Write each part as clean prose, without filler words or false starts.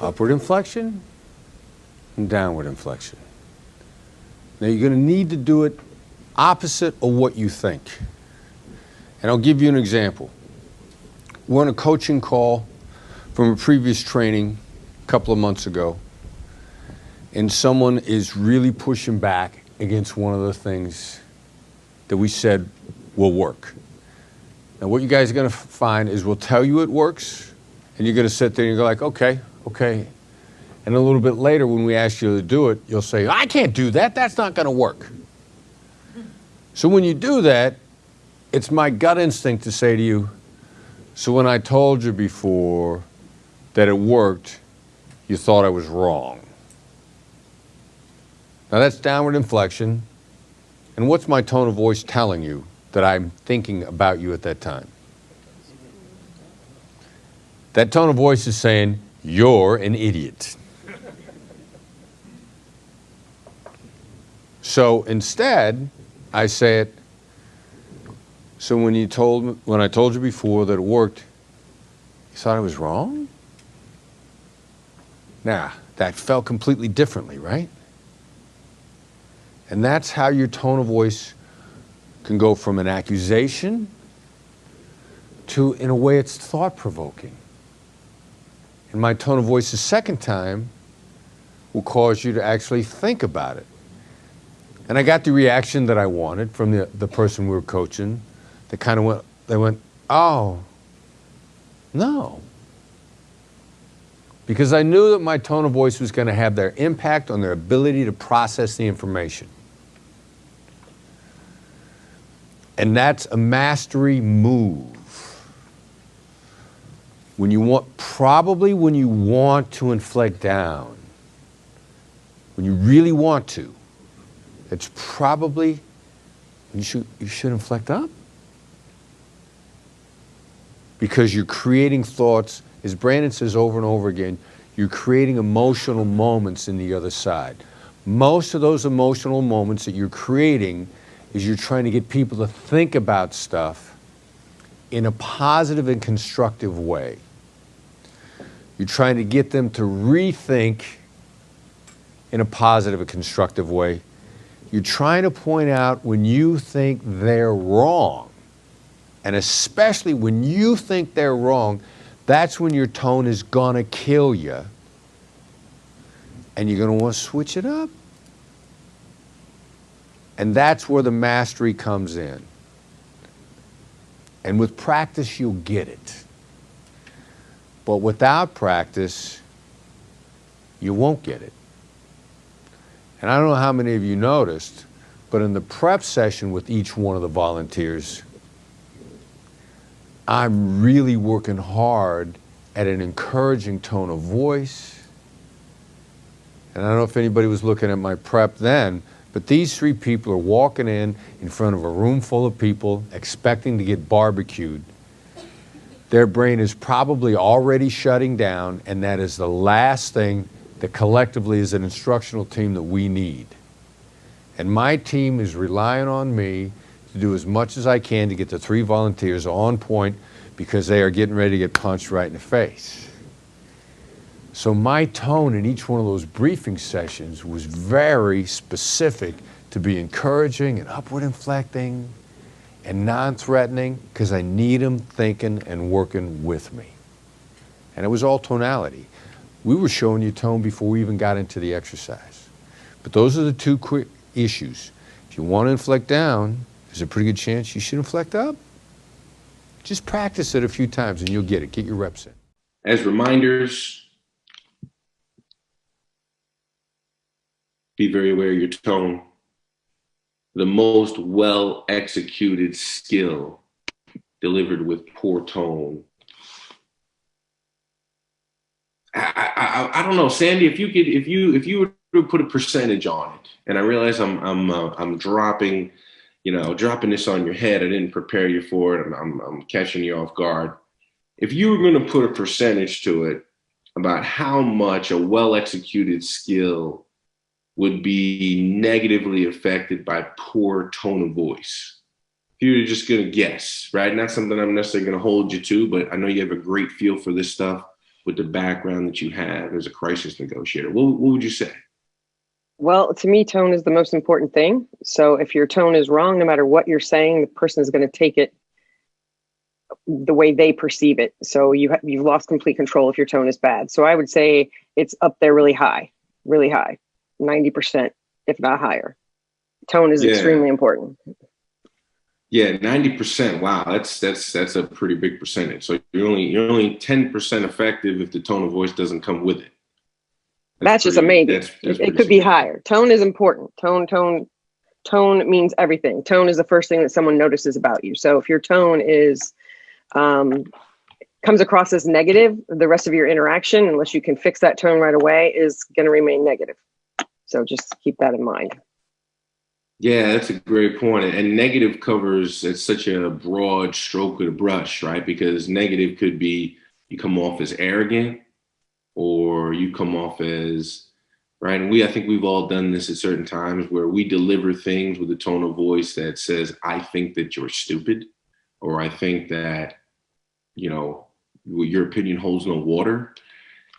Upward inflection and downward inflection. Now you're going to need to do it opposite of what you think. And I'll give you an example. We're on a coaching call from a previous training a couple of months ago, and someone is really pushing back against one of the things that we said will work. Now what you guys are going to find is we'll tell you it works, and you're going to sit there and you're like, okay. And a little bit later when we ask you to do it, you'll say, I can't do that, that's not going to work. So when you do that, it's my gut instinct to say to you, so when I told you before that it worked, you thought I was wrong. Now that's downward inflection. And what's my tone of voice telling you that I'm thinking about you at that time? That tone of voice is saying, you're an idiot. So instead, I say it, so when I told you before that it worked, you thought I was wrong? Now, that felt completely differently, right? And that's how your tone of voice can go from an accusation to, in a way, it's thought-provoking. And my tone of voice the second time will cause you to actually think about it. And I got the reaction that I wanted from the person we were coaching. They kind of went, oh, no. Because I knew that my tone of voice was going to have their impact on their ability to process the information. And that's a mastery move. Probably when you want to inflect down, when you really want to, it's probably, you should inflect up. Because you're creating thoughts, as Brandon says over and over again, you're creating emotional moments in the other side. Most of those emotional moments that you're creating is you're trying to get people to think about stuff in a positive and constructive way. You're trying to get them to rethink in a positive and constructive way. You're trying to point out when you think they're wrong. And especially when you think they're wrong, that's when your tone is gonna kill you. And you're gonna want to switch it up. And that's where the mastery comes in. And with practice, you'll get it. But without practice, you won't get it. And I don't know how many of you noticed, but in the prep session with each one of the volunteers, I'm really working hard at an encouraging tone of voice. And I don't know if anybody was looking at my prep then, but these three people are walking in front of a room full of people expecting to get barbecued. Their brain is probably already shutting down, and that is the last thing that collectively as an instructional team that we need. And my team is relying on me to do as much as I can to get the three volunteers on point because they are getting ready to get punched right in the face. So my tone in each one of those briefing sessions was very specific to be encouraging and upward inflecting and non-threatening because I need them thinking and working with me. And it was all tonality. We were showing you tone before we even got into the exercise. But those are the two quick issues. If you want to inflect down, there's a pretty good chance you should inflect up. Just practice it a few times and you'll get it. Get your reps in. As reminders, be very aware of your tone. The most well-executed skill delivered with poor tone. I don't know, Sandy, if you were to put a percentage on it, and I realize I'm dropping this on your head. I didn't prepare you for it. I'm catching you off guard. If you were going to put a percentage to it about how much a well-executed skill would be negatively affected by poor tone of voice, if you're just going to guess, right? Not something I'm necessarily going to hold you to, but I know you have a great feel for this stuff. with the background that you have as a crisis negotiator? What would you say? Well, to me, tone is the most important thing. So if your tone is wrong, no matter what you're saying, the person is going to take it the way they perceive it. So you've lost complete control if your tone is bad. So I would say it's up there really high, 90%, if not higher. Tone is extremely important. Yeah, 90%. Wow, that's a pretty big percentage. So you're only 10% effective if the tone of voice doesn't come with it. That's just a maybe. It could be higher. Tone is important. Tone means everything. Tone is the first thing that someone notices about you. So if your tone is comes across as negative, the rest of your interaction, unless you can fix that tone right away, is going to remain negative. So just keep that in mind. Yeah, that's a great point. And negative covers, it's such a broad stroke of the brush, right? Because negative could be you come off as arrogant, or you come off as, right? And I think we've all done this at certain times where we deliver things with a tone of voice that says, I think that you're stupid, or I think that, your opinion holds no water.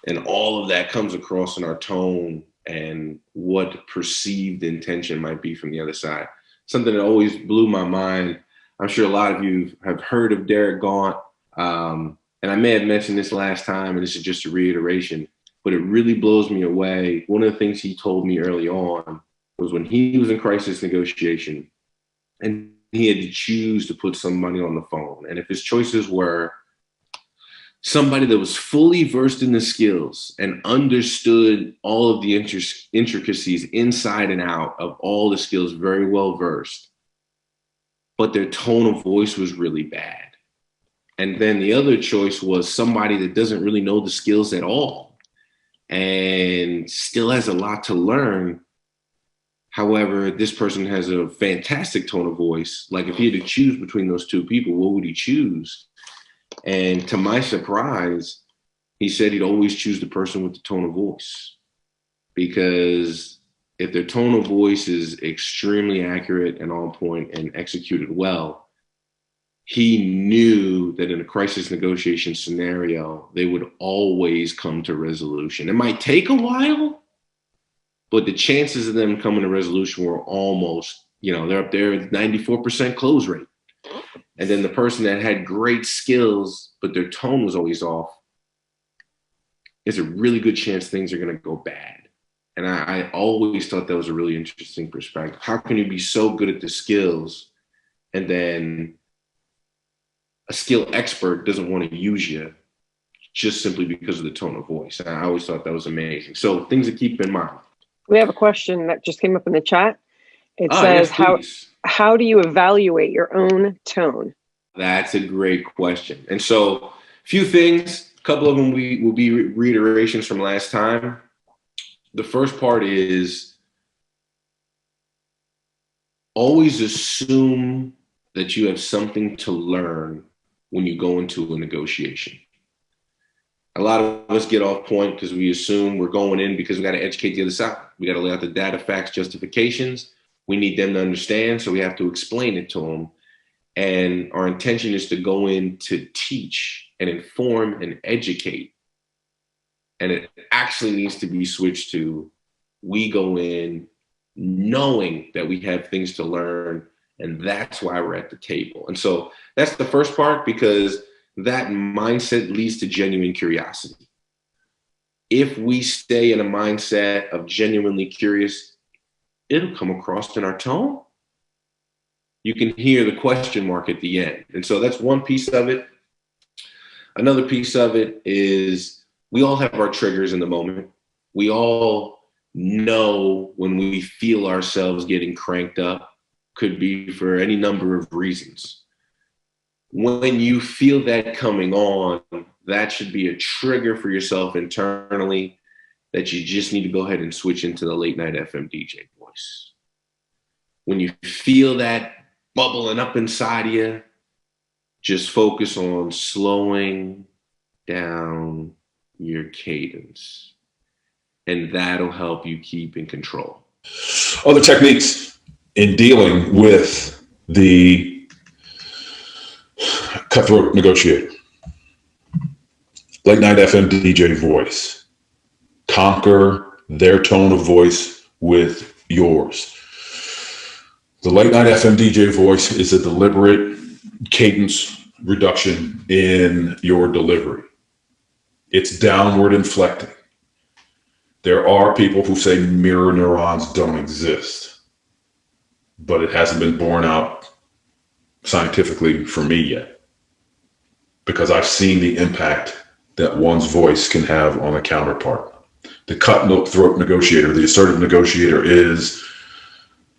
And all of that comes across in our tone and what perceived intention might be from the other side. Something that always blew my mind. I'm sure a lot of you have heard of Derek Gaunt. And I may have mentioned this last time, and this is just a reiteration, but it really blows me away. One of the things he told me early on was when he was in crisis negotiation and he had to choose to put some money on the phone. And if his choices were somebody that was fully versed in the skills and understood all of the intricacies inside and out of all the skills, very well versed, but their tone of voice was really bad. And then the other choice was somebody that doesn't really know the skills at all and still has a lot to learn. However, this person has a fantastic tone of voice. Like if he had to choose between those two people, what would he choose? And to my surprise, he said he'd always choose the person with the tone of voice, because if their tone of voice is extremely accurate and on point and executed well, he knew that in a crisis negotiation scenario, they would always come to resolution. It might take a while, but the chances of them coming to resolution were almost, they're up there at 94% close rate. And then the person that had great skills, but their tone was always off, there's a really good chance things are going to go bad. And I always thought that was a really interesting perspective. How can you be so good at the skills and then a skill expert doesn't want to use you just simply because of the tone of voice? And I always thought that was amazing. So things to keep in mind. We have a question that just came up in the chat. It says, yes, how do you evaluate your own tone? That's a great question. And so a few things, a couple of them will be reiterations from last time. The first part is always assume that you have something to learn when you go into a negotiation. A lot of us get off point because we assume we're going in because we got to educate the other side. We got to lay out the data, facts, justifications. We need them to understand, so we have to explain it to them. And our intention is to go in to teach and inform and educate. And it actually needs to be switched to, we go in knowing that we have things to learn, and that's why we're at the table. And so that's the first part, because that mindset leads to genuine curiosity. If we stay in a mindset of genuinely curious, it'll come across in our tone. You can hear the question mark at the end. And so that's one piece of it. Another piece of it is we all have our triggers in the moment. We all know when we feel ourselves getting cranked up. Could be for any number of reasons. When you feel that coming on, that should be a trigger for yourself internally that you just need to go ahead and switch into the late night FMBJ voice. When you feel that bubbling up inside of you, just focus on slowing down your cadence, and that'll help you keep in control. Other techniques in dealing with the cutthroat negotiator. late night FM DJ voice. Conquer their tone of voice with yours. The late night FM DJ voice is a deliberate cadence reduction in your delivery. It's downward inflecting. There are people who say mirror neurons don't exist, but it hasn't been borne out scientifically for me yet, because I've seen the impact that one's voice can have on a counterpart. The cutthroat negotiator, the assertive negotiator, is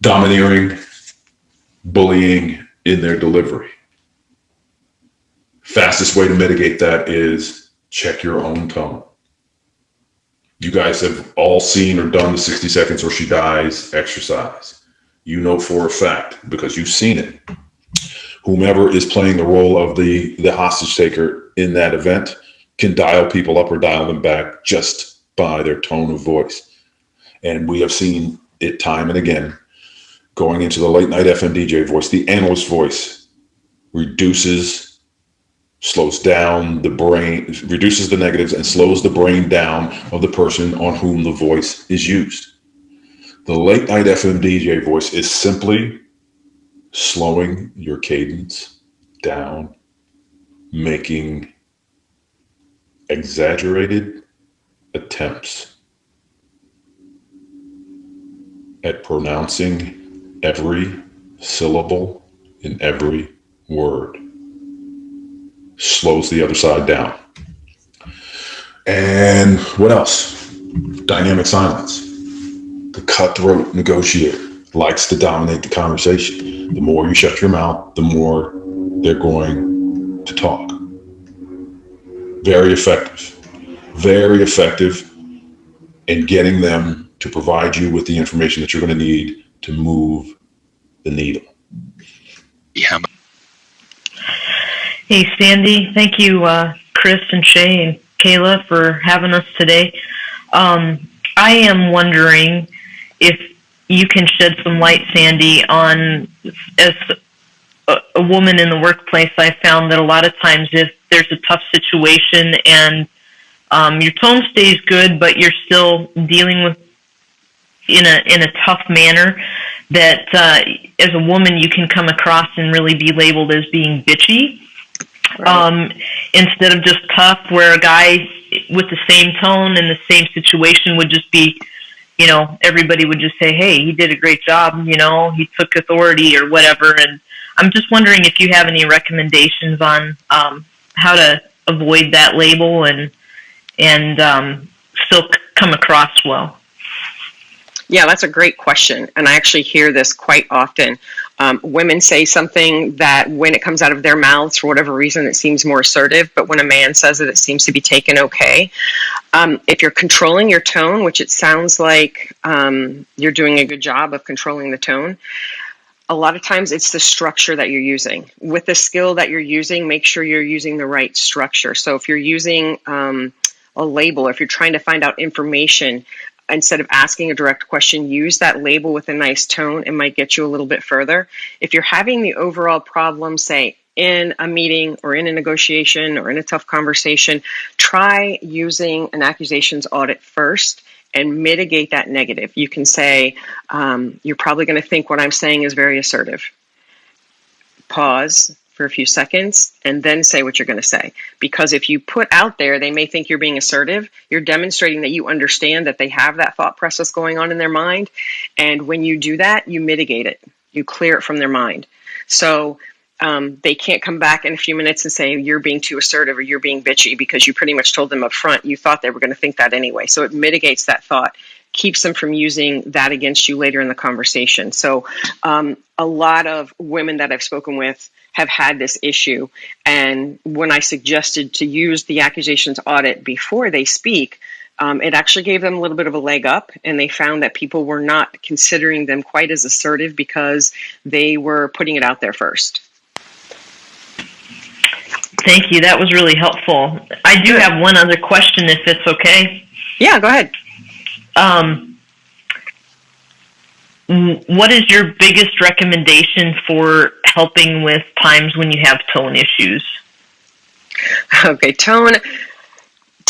domineering, bullying in their delivery. Fastest way to mitigate that is check your own tone. You guys have all seen or done the 60 seconds or she dies exercise. You know for a fact, because you've seen it, whomever is playing the role of the hostage taker in that event can dial people up or dial them back just by their tone of voice. And we have seen it time and again. Going into the late night FM DJ voice, the analyst voice slows down the brain, reduces the negatives and slows the brain down of the person on whom the voice is used. The late night FM DJ voice is simply slowing your cadence down, making exaggerated attempts at pronouncing every syllable in every word. Slows the other side down. And what else? Dynamic silence. The cutthroat negotiator likes to dominate the conversation. The more you shut your mouth, the more they're going to talk. Very effective. Very effective in getting them to provide you with the information that you're going to need to move the needle. Yeah. Hey, Sandy. Thank you, Chris and Shay and Kayla, for having us today. I am wondering if you can shed some light, Sandy, on, as a woman in the workplace, I found that a lot of times if there's a tough situation and your tone stays good, but you're still dealing with in a tough manner, that as a woman you can come across and really be labeled as being bitchy. Right. Instead of just tough, where a guy with the same tone and the same situation would just be, everybody would just say, hey, he did a great job, he took authority or whatever. And I'm just wondering if you have any recommendations on how to avoid that label and still come across well. Yeah, that's a great question. And I actually hear this quite often. Women say something that when it comes out of their mouths, for whatever reason, it seems more assertive. But when a man says it, it seems to be taken okay. If you're controlling your tone, which it sounds like you're doing a good job of controlling the tone, a lot of times it's the structure that you're using. With the skill that you're using, make sure you're using the right structure. So if you're using a label, if you're trying to find out information, instead of asking a direct question, use that label with a nice tone. It might get you a little bit further. If you're having the overall problem, say, in a meeting or in a negotiation or in a tough conversation, try using an accusations audit first and mitigate that negative. You can say, you're probably going to think what I'm saying is very assertive. Pause for a few seconds and then say what you're going to say. Because if you put out there, they may think you're being assertive. You're demonstrating that you understand that they have that thought process going on in their mind. And when you do that, you mitigate it. You clear it from their mind. So they can't come back in a few minutes and say you're being too assertive or you're being bitchy, because you pretty much told them up front you thought they were going to think that anyway. So it mitigates that thought, keeps them from using that against you later in the conversation. So a lot of women that I've spoken with have had this issue. And when I suggested to use the accusations audit before they speak, it actually gave them a little bit of a leg up, and they found that people were not considering them quite as assertive because they were putting it out there first. Thank you. That was really helpful. I do have one other question, if it's okay. Yeah, go ahead. What is your biggest recommendation for helping with times when you have tone issues? Okay, tone.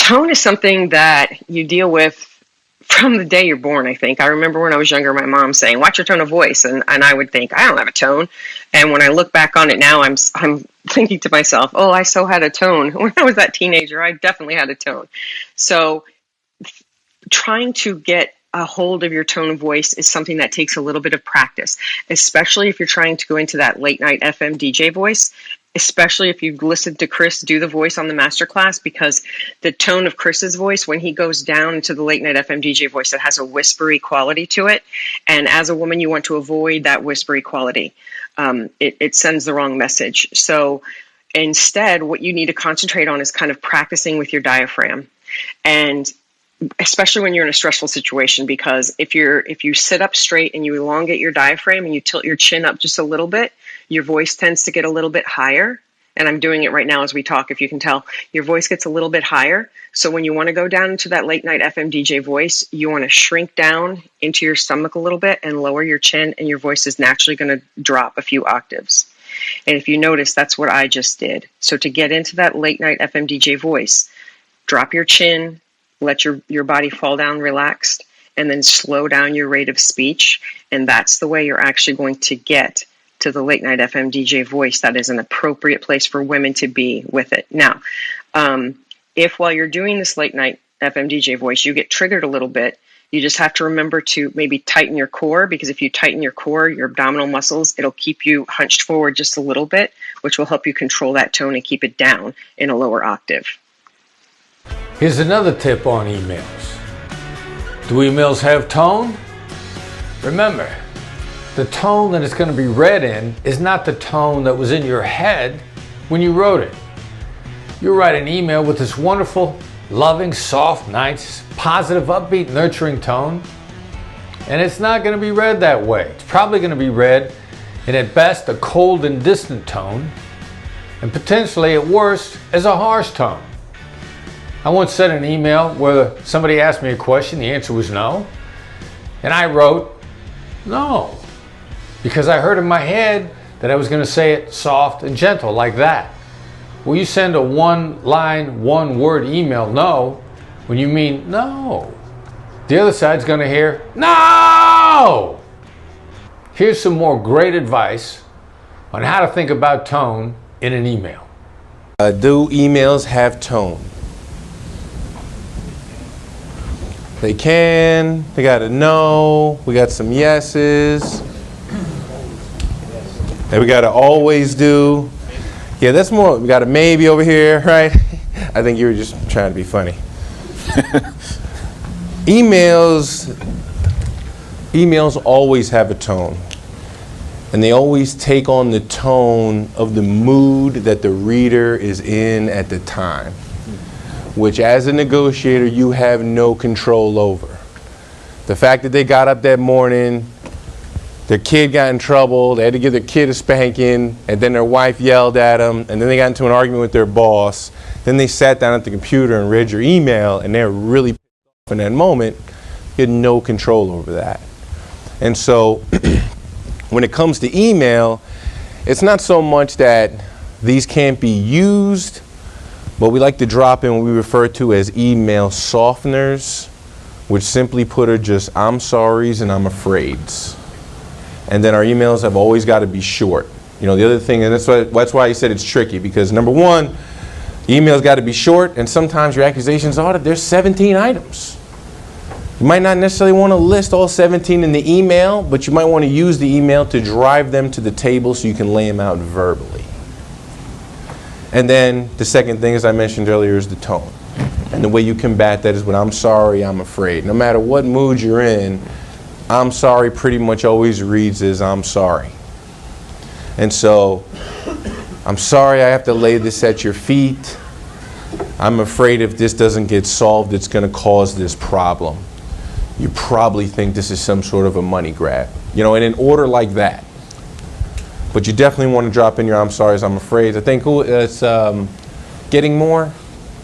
Tone is something that you deal with from the day you're born, I think. I remember when I was younger, my mom saying, watch your tone of voice. And I would think, I don't have a tone. And when I look back on it now, I'm thinking to myself, oh, I so had a tone. When I was that teenager, I definitely had a tone. So trying to get a hold of your tone of voice is something that takes a little bit of practice, especially if you're trying to go into that late night FM DJ voice, especially if you've listened to Chris do the voice on the masterclass, because the tone of Chris's voice, when he goes down into the late night FM DJ voice, it has a whispery quality to it. And as a woman, you want to avoid that whispery quality. It sends the wrong message. So instead, what you need to concentrate on is kind of practicing with your diaphragm. And especially when you're in a stressful situation, because if you sit up straight and you elongate your diaphragm and you tilt your chin up just a little bit, your voice tends to get a little bit higher. And I'm doing it right now as we talk, if you can tell, your voice gets a little bit higher. So when you want to go down into that late night FM DJ voice, you want to shrink down into your stomach a little bit and lower your chin, and your voice is naturally going to drop a few octaves. And if you notice, that's what I just did. So to get into that late night FM DJ voice, drop your chin, let your body fall down relaxed, and then slow down your rate of speech. And that's the way you're actually going to get to the late night FM DJ voice that is an appropriate place for women to be with it. Now, if while you're doing this late night FM DJ voice, you get triggered a little bit, you just have to remember to maybe tighten your core, because if you tighten your core, your abdominal muscles, it'll keep you hunched forward just a little bit, which will help you control that tone and keep it down in a lower octave. Here's another tip on emails. Do emails have tone? Remember, the tone that it's going to be read in is not the tone that was in your head when you wrote it. You write an email with this wonderful, loving, soft, nice, positive, upbeat, nurturing tone, and it's not going to be read that way. It's probably going to be read in, at best, a cold and distant tone, and potentially, at worst, as a harsh tone. I once sent an email where somebody asked me a question, the answer was no, and I wrote no, because I heard in my head that I was going to say it soft and gentle like that. Well, you send a one-line, one-word email no when you mean no. The other side's going to hear no. Here's some more great advice on how to think about tone in an email. Do emails have tone? They can. They got a no. We got some yeses. And we got to always do. Yeah, that's more. We got a maybe over here, right? I think you were just trying to be funny. Emails always have a tone. And they always take on the tone of the mood that the reader is in at the time, which as a negotiator you have no control over. The fact that they got up that morning, their kid got in trouble, they had to give their kid a spanking, and then their wife yelled at them, and then they got into an argument with their boss, then they sat down at the computer and read your email, and they're really pissed off in that moment. You had no control over that. And so when it comes to email, it's not so much that these can't be used, but we like to drop in what we refer to as email softeners, which simply put are just I'm sorry's and I'm afraid's. And then our emails have always got to be short. You know, the other thing, and that's why I said it's tricky, because number one, the email's got to be short, and sometimes your accusations are that there's 17 items. You might not necessarily want to list all 17 in the email, but you might want to use the email to drive them to the table so you can lay them out verbally. And then the second thing, as I mentioned earlier, is the tone. And the way you combat that is with I'm sorry, I'm afraid. No matter what mood you're in, I'm sorry pretty much always reads as I'm sorry. And so, I'm sorry I have to lay this at your feet. I'm afraid if this doesn't get solved, it's going to cause this problem. You probably think this is some sort of a money grab. You know, in an order like that. But you definitely want to drop in your I'm sorry, I'm afraid. I think it's Getting More.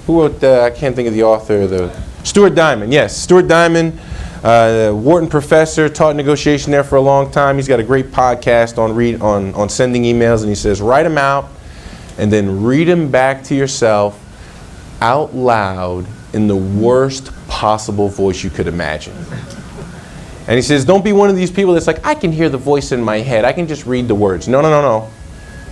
Who wrote the, I can't think of the author, Stuart Diamond. Yes, Stuart Diamond, Wharton professor, taught negotiation there for a long time. He's got a great podcast on sending emails, and he says write them out and then read them back to yourself out loud in the worst possible voice you could imagine. And he says, don't be one of these people that's like, I can hear the voice in my head. I can just read the words. No, no, no, no.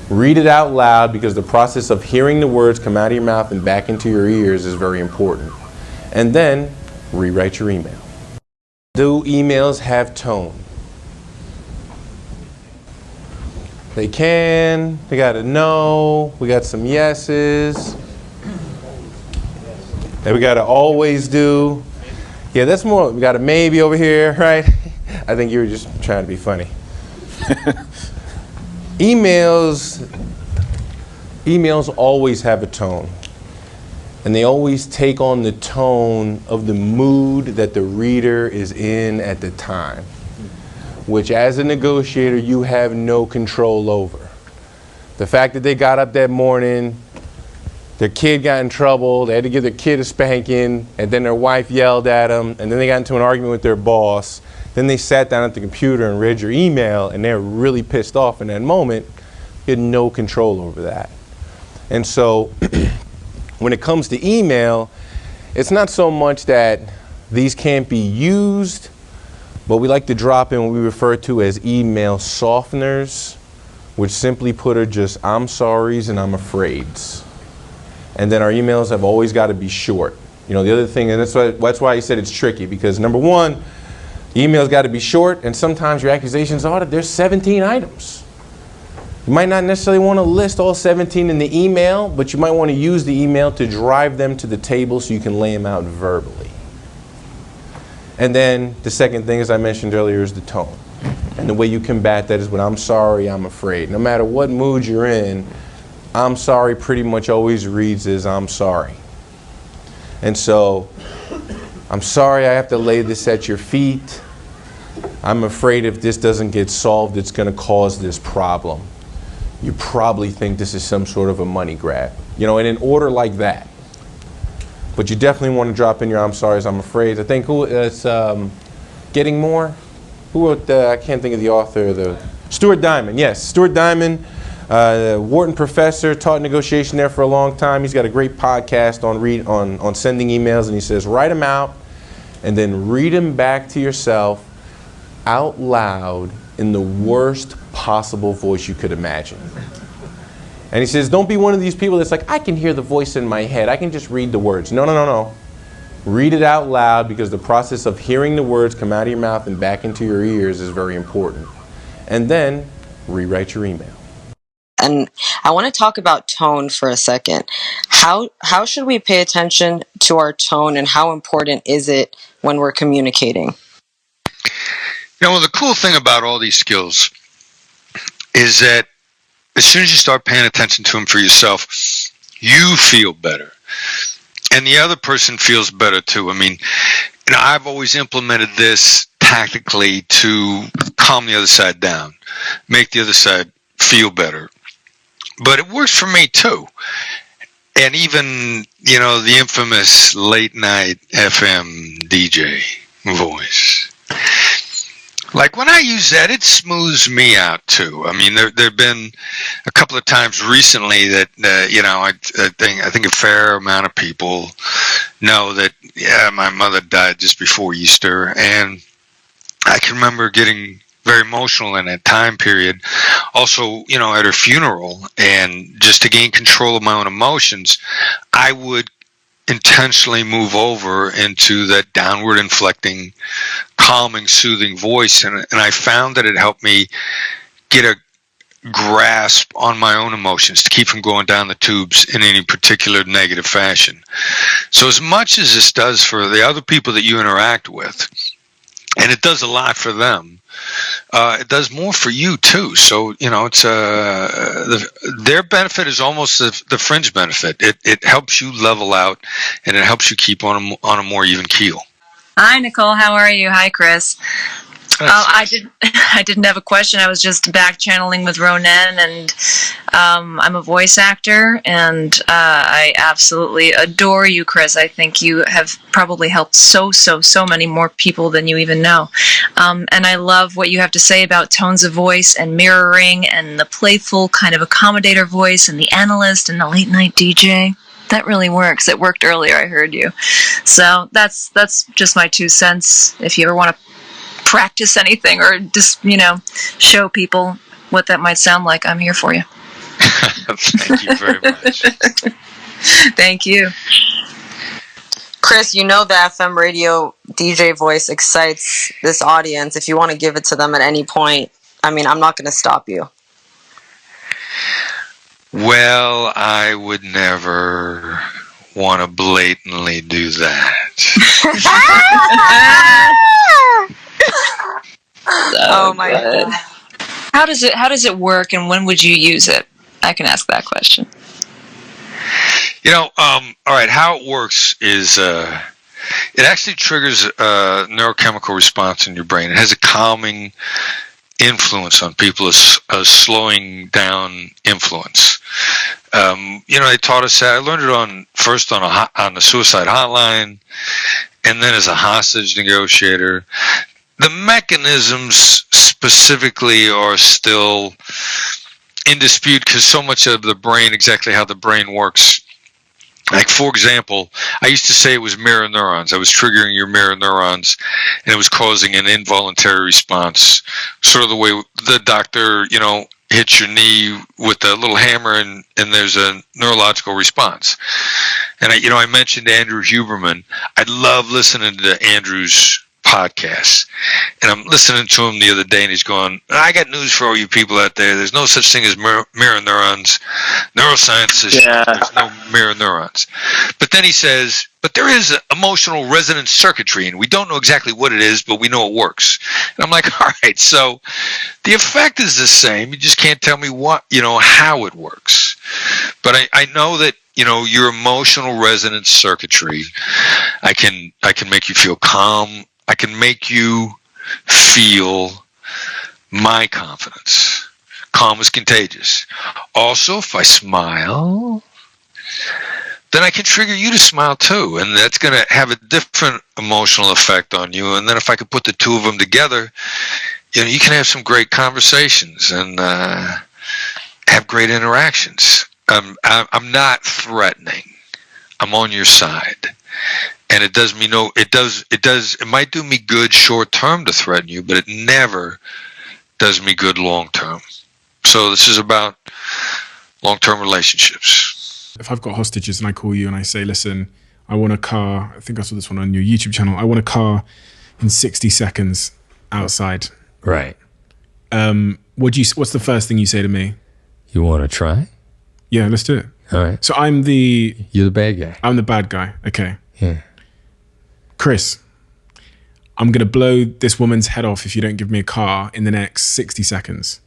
Read it out loud, because the process of hearing the words come out of your mouth and back into your ears is very important. And then rewrite your email. Do emails have tone? They can. They got a no. We got some yeses. And we got to always do. Yeah, that's more. We got a maybe over here, right? I think you were just trying to be funny. Emails always have a tone. And they always take on the tone of the mood that the reader is in at the time, which as a negotiator you have no control over. The fact that they got up that morning, their kid got in trouble, they had to give their kid a spanking, and then their wife yelled at them, and then they got into an argument with their boss, then they sat down at the computer and read your email, and they're really pissed off in that moment. You had no control over that. And so when it comes to email, it's not so much that these can't be used, but we like to drop in what we refer to as email softeners, which simply put are just I'm sorry's and I'm afraid's. And then our emails have always got to be short. You know, the other thing, and that's why I said it's tricky, because number one, the email's got to be short, and sometimes your accusations are that there's 17 items. You might not necessarily want to list all 17 in the email, but you might want to use the email to drive them to the table so you can lay them out verbally. And then the second thing, as I mentioned earlier, is the tone. And the way you combat that is with I'm sorry, I'm afraid. No matter what mood you're in, I'm sorry pretty much always reads as I'm sorry. And so, I'm sorry I have to lay this at your feet. I'm afraid if this doesn't get solved, it's going to cause this problem. You probably think this is some sort of a money grab. You know, in an order like that. But you definitely want to drop in your I'm sorry, I'm afraid. I think it's Getting More. Who wrote I can't think of the author. Stuart Diamond. Yes, Stuart Diamond, Wharton professor, taught negotiation there for a long time. He's got a great podcast on sending emails, and he says write them out and then read them back to yourself out loud in the worst possible voice you could imagine. And he says, don't be one of these people that's like, I can hear the voice in my head. I can just read the words. No, no, no, no. Read it out loud, because the process of hearing the words come out of your mouth and back into your ears is very important. And then rewrite your email. And I want to talk about tone for a second. How should we pay attention to our tone, and how important is it when we're communicating? You know, well, the cool thing about all these skills is that as soon as you start paying attention to them for yourself, you feel better. And the other person feels better too. I mean, you know, I've always implemented this tactically to calm the other side down, make the other side feel better. But it works for me too. And even, you know, the infamous late night FMBJ voice. Like when I use that, it smooths me out too. I mean, there've been a couple of times recently that you know, I think a fair amount of people know that my mother died just before Easter, and I can remember getting very emotional in that time period. Also, you know, at her funeral, and just to gain control of my own emotions, I would intentionally move over into that downward inflecting, calming, soothing voice, and I found that it helped me get a grasp on my own emotions to keep from going down the tubes in any particular negative fashion. So as much as this does for the other people that you interact with, and it does a lot for them, it does more for you too. So, you know, it's their benefit is almost the fringe benefit. It helps you level out, and it helps you keep on a more even keel. Hi, Nicole. How are you? Hi, Chris. I didn't have a question. I was just back channeling with Ronan, and I'm a voice actor, and I absolutely adore you, Chris. I think you have probably helped so many more people than you even know. And I love what you have to say about tones of voice and mirroring and the playful kind of accommodator voice and the analyst and the late night DJ. that really works. It worked earlier, I heard you. So that's just my 2 cents. If you ever want to practice anything or just, show people what that might sound like, I'm here for you. Thank you very much. Thank you. Chris, the FM radio DJ voice excites this audience. If you want to give it to them at any point, I'm not going to stop you. Well, I would never want to blatantly do that. Oh my God. How does it work, and when would you use it? I can ask that question. All right, how it works is it actually triggers a neurochemical response in your brain. It has a calming influence on people, a slowing down influence. They taught us that. I learned it first on the suicide hotline, and then as a hostage negotiator. The mechanisms specifically are still in dispute because so much of the brain, exactly how the brain works. Like, for example, I used to say it was mirror neurons. I was triggering your mirror neurons, and it was causing an involuntary response, sort of the way the doctor, hits your knee with a little hammer, and there's a neurological response. And I mentioned Andrew Huberman. I love listening to Andrew's podcast, and I'm listening to him the other day, and he's going, I got news for all you people out there. There's no such thing as mirror neurons. Neuroscience says there's no mirror neurons. But then he says, but there is emotional resonance circuitry, and we don't know exactly what it is, but we know it works. And I'm like, all right, so the effect is the same. You just can't tell me how it works. But I know that your emotional resonance circuitry, I can make you feel calm. I can make you feel my confidence. Calm is contagious. Also, if I smile, then I can trigger you to smile too, and that's going to have a different emotional effect on you. And then if I could put the two of them together, you can have some great conversations and have great interactions. I'm not threatening. I'm on your side. And it does me it might do me good short term to threaten you, but it never does me good long term. So this is about long term relationships. If I've got hostages and I call you and I say, listen, I want a car, I think I saw this one on your YouTube channel, I want a car in 60 seconds outside. Right. What's the first thing you say to me? You want to try? Yeah, let's do it. All right. So you're the bad guy. I'm the bad guy. Okay. Yeah. Chris, I'm going to blow this woman's head off if you don't give me a car in the next 60 seconds.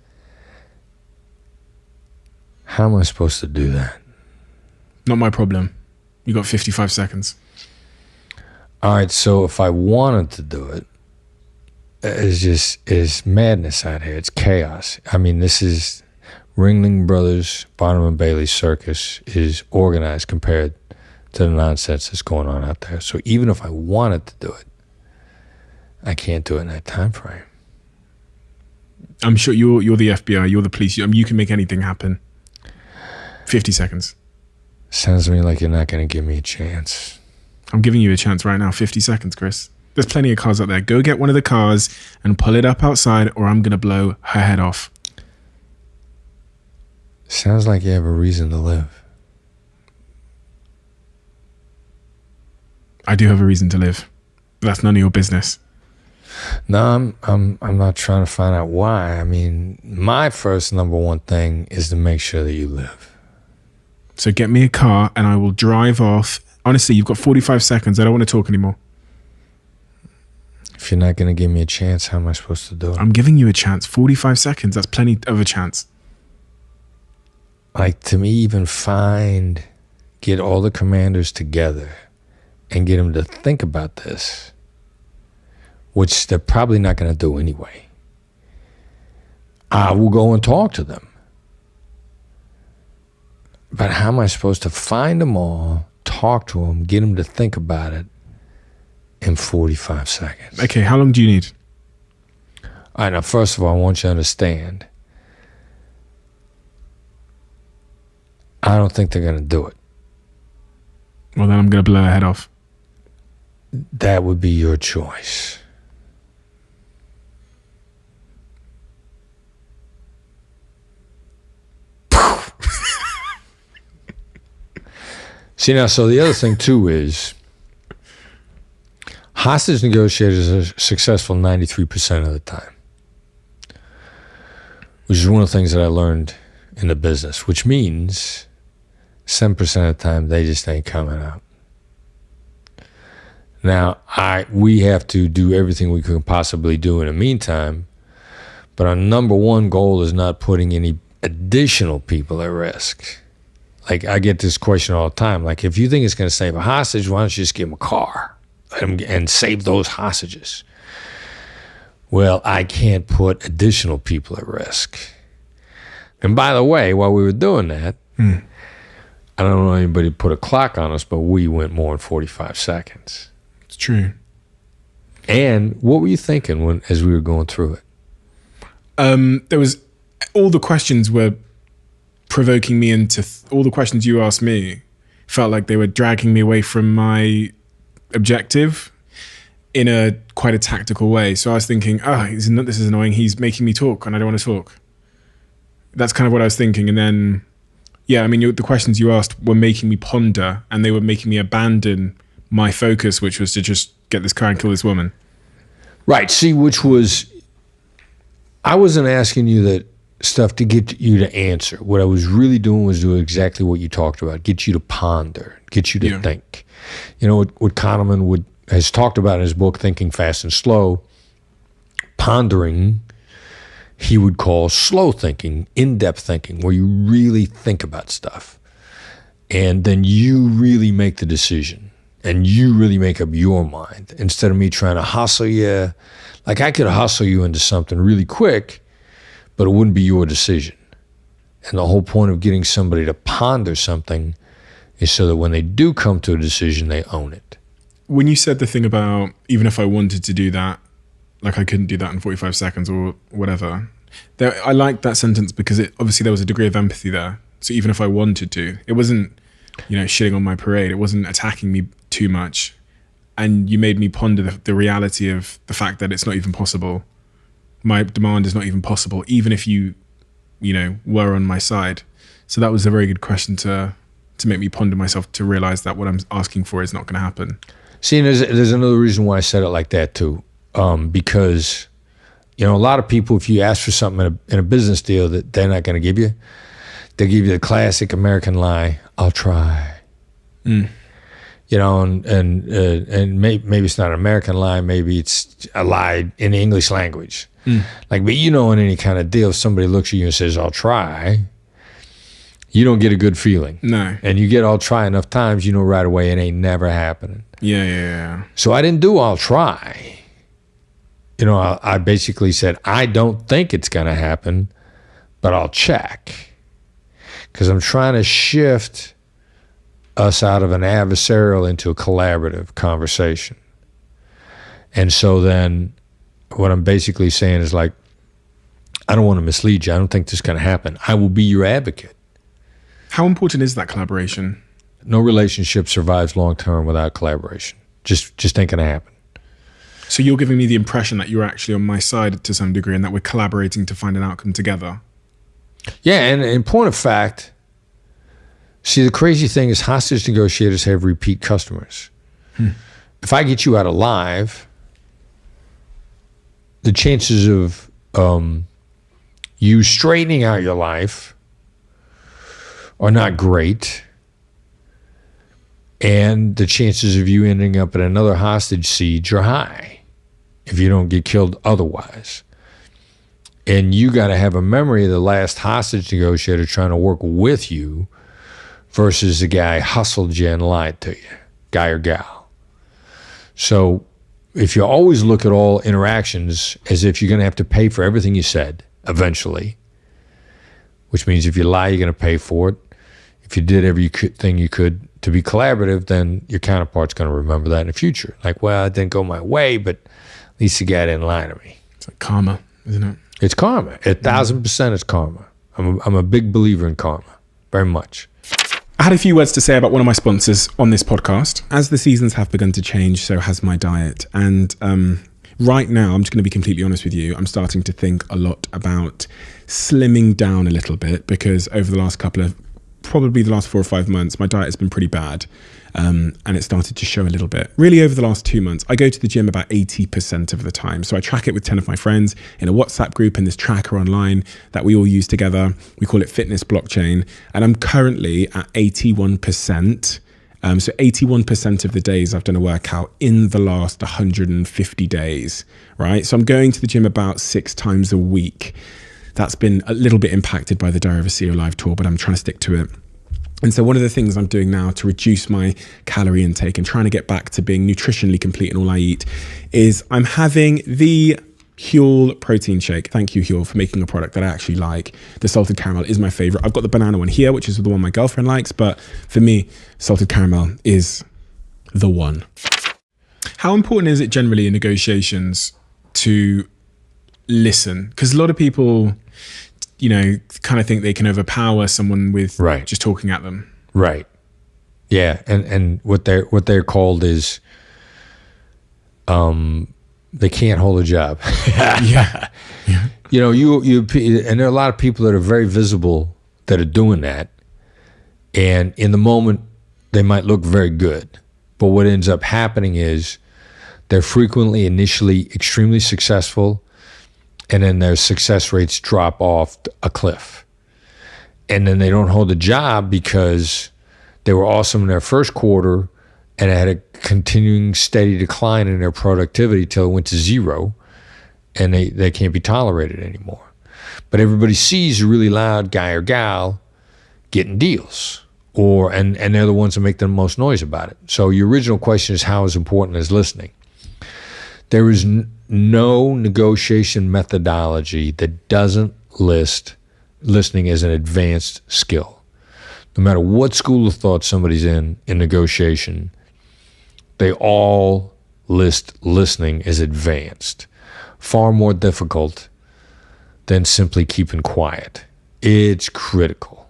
How am I supposed to do that? Not my problem. You got 55 seconds. All right, so if I wanted to do it, it's madness out here. It's chaos. I mean, this is Ringling Brothers, Barnum and Bailey Circus is organized compared to the nonsense that's going on out there. So even if I wanted to do it, I can't do it in that time frame. I'm sure you're the FBI, you're the police. You can make anything happen. 50 seconds. Sounds to me like you're not going to give me a chance. I'm giving you a chance right now. 50 seconds, Chris. There's plenty of cars out there. Go get one of the cars and pull it up outside, or I'm going to blow her head off. Sounds like you have a reason to live. I do have a reason to live. But that's none of your business. No, I'm not trying to find out why. I mean, my first number one thing is to make sure that you live. So get me a car and I will drive off. Honestly, you've got 45 seconds. I don't want to talk anymore. If you're not going to give me a chance, how am I supposed to do it? I'm giving you a chance. 45 seconds. That's plenty of a chance. Like, to me, even get all the commanders together and get them to think about this, which they're probably not going to do anyway. I will go and talk to them. But how am I supposed to find them all, talk to them, get them to think about it in 45 seconds? Okay, how long do you need? All right, now, first of all, I want you to understand, I don't think they're going to do it. Well, then I'm going to blow her head off. That would be your choice. See, now, so the other thing too is hostage negotiators are successful 93% of the time, which is one of the things that I learned in the business, which means 7% of the time they just ain't coming out. Now, we have to do everything we can possibly do in the meantime, but our number one goal is not putting any additional people at risk. Like, I get this question all the time. Like, if you think it's going to save a hostage, why don't you just give them a car and save those hostages? Well, I can't put additional people at risk. And by the way, while we were doing that, I don't know anybody put a clock on us, but we went more than 45 seconds. It's true. And what were you thinking as we were going through it? There was all the questions were provoking me into all the questions you asked me felt like they were dragging me away from my objective in a quite a tactical way. So I was thinking, this is annoying. He's making me talk and I don't want to talk. That's kind of what I was thinking. And then, the questions you asked were making me ponder, and they were making me abandon my focus, which was to just get this car and kill this woman. Right. See, I wasn't asking you that stuff to get you to answer. What I was really doing was do exactly what you talked about, get you to ponder, get you to think. You know, what Kahneman has talked about in his book, Thinking Fast and Slow, pondering, he would call slow thinking, in-depth thinking, where you really think about stuff. And then you really make the decision. And you really make up your mind instead of me trying to hustle you. Like, I could hustle you into something really quick, but it wouldn't be your decision. And the whole point of getting somebody to ponder something is so that when they do come to a decision, they own it. When you said the thing about even if I wanted to do that, like I couldn't do that in 45 seconds or whatever, I liked that sentence because obviously there was a degree of empathy there. So even if I wanted to, it wasn't, shitting on my parade. It wasn't attacking me too much. And you made me ponder the reality of the fact that it's not even possible. My demand is not even possible, even if you were on my side. So that was a very good question to make me ponder myself, to realize that what I'm asking for is not going to happen. See, and there's another reason why I said it like that too. Because, a lot of people, if you ask for something in a business deal that they're not going to give you, they'll give you the classic American lie, I'll try. And maybe it's not an American lie, maybe it's a lie in the English language. But in any kind of deal, if somebody looks at you and says, I'll try, you don't get a good feeling. No. And you get I'll try enough times, right away it ain't never happening. Yeah. So I didn't do I'll try. I basically said, I don't think it's going to happen, but I'll check. Because I'm trying to shift us out of an adversarial into a collaborative conversation. And so then what I'm basically saying is like, I don't want to mislead you. I don't think this is going to happen. I will be your advocate. How important is that collaboration? No relationship survives long-term without collaboration. Just ain't going to happen. So you're giving me the impression that you're actually on my side to some degree and that we're collaborating to find an outcome together. Yeah, and in point of fact, see, the crazy thing is hostage negotiators have repeat customers. If I get you out alive, the chances of you straightening out your life are not great. And the chances of you ending up in another hostage siege are high if you don't get killed otherwise. And you got to have a memory of the last hostage negotiator trying to work with you versus the guy hustled you and lied to you, guy or gal. So if you always look at all interactions as if you're going to have to pay for everything you said eventually, which means if you lie, you're going to pay for it. If you did everything you could to be collaborative, then your counterpart's going to remember that in the future. Like, well, it didn't go my way, but at least the guy didn't lie to me. It's like karma, isn't it? It's karma. 1,000% it's karma. I'm a big believer in karma, very much. I had a few words to say about one of my sponsors on this podcast. As the seasons have begun to change, so has my diet. And right now, I'm just going to be completely honest with you, I'm starting to think a lot about slimming down a little bit, because over the last probably the last 4 or 5 months, my diet has been pretty bad. And it started to show a little bit. Really, over the last 2 months, I go to the gym about 80% of the time. So I track it with 10 of my friends in a WhatsApp group and this tracker online that we all use together. We call it Fitness Blockchain. And I'm currently at 81%. So 81% of the days I've done a workout in the last 150 days, right? So I'm going to the gym about 6 times a week. That's been a little bit impacted by the Diary of a CEO live tour, but I'm trying to stick to it. And so one of the things I'm doing now to reduce my calorie intake and trying to get back to being nutritionally complete in all I eat is I'm having the Huel protein shake. Thank you, Huel, for making a product that I actually like. The salted caramel is my favorite. I've got the banana one here, which is the one my girlfriend likes, but for me, salted caramel is the one. How important is it generally in negotiations to listen? Because a lot of people, you know, kind of think they can overpower someone with just talking at them. Right. Yeah, and what they're called is they can't hold a job. Yeah. You know, you and there are a lot of people that are very visible that are doing that, and in the moment they might look very good, but what ends up happening is they're frequently initially extremely successful, and then their success rates drop off a cliff. And then they don't hold a job because they were awesome in their first quarter and it had a continuing steady decline in their productivity till it went to 0, and they can't be tolerated anymore. But everybody sees a really loud guy or gal getting deals, and they're the ones that make the most noise about it. So your original question is, how is important is listening? There is no negotiation methodology that doesn't list listening as an advanced skill. No matter what school of thought somebody's in negotiation, they all list listening as advanced. Far more difficult than simply keeping quiet. It's critical.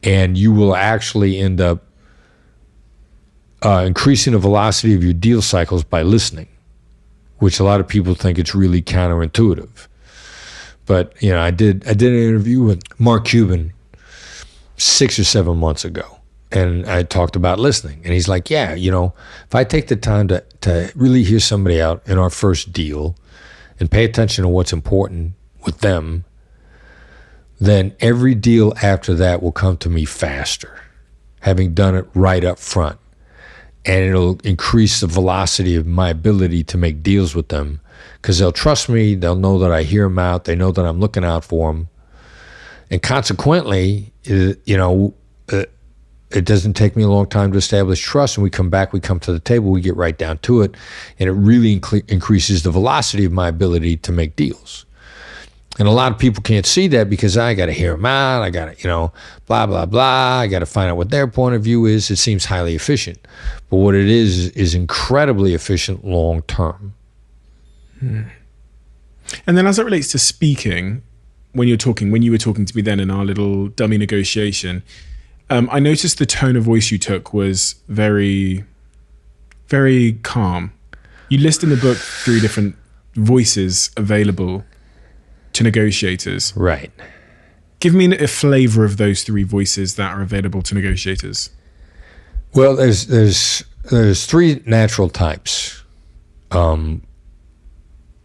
And you will actually end up increasing the velocity of your deal cycles by listening, which a lot of people think it's really counterintuitive. But, you know, I did an interview with Mark Cuban 6 or 7 months ago, and I talked about listening. And he's like, yeah, you know, if I take the time to really hear somebody out in our first deal and pay attention to what's important with them, then every deal after that will come to me faster, having done it right up front. And it'll increase the velocity of my ability to make deals with them, because they'll trust me. They'll know that I hear them out. They know that I'm looking out for them. And consequently, you know, it doesn't take me a long time to establish trust. And we come back, we come to the table, we get right down to it. And it really increases the velocity of my ability to make deals. And a lot of people can't see that because I got to hear them out. I got to, you know, blah, blah, blah. I got to find out what their point of view is. It seems highly efficient. But what it is incredibly efficient long term. And then as it relates to speaking, when you were talking to me then in our little dummy negotiation, I noticed the tone of voice you took was very, very calm. You list in the book 3 different voices available to negotiators. Right. Give me a flavor of those 3 voices that are available to negotiators. Well, there's 3 natural types in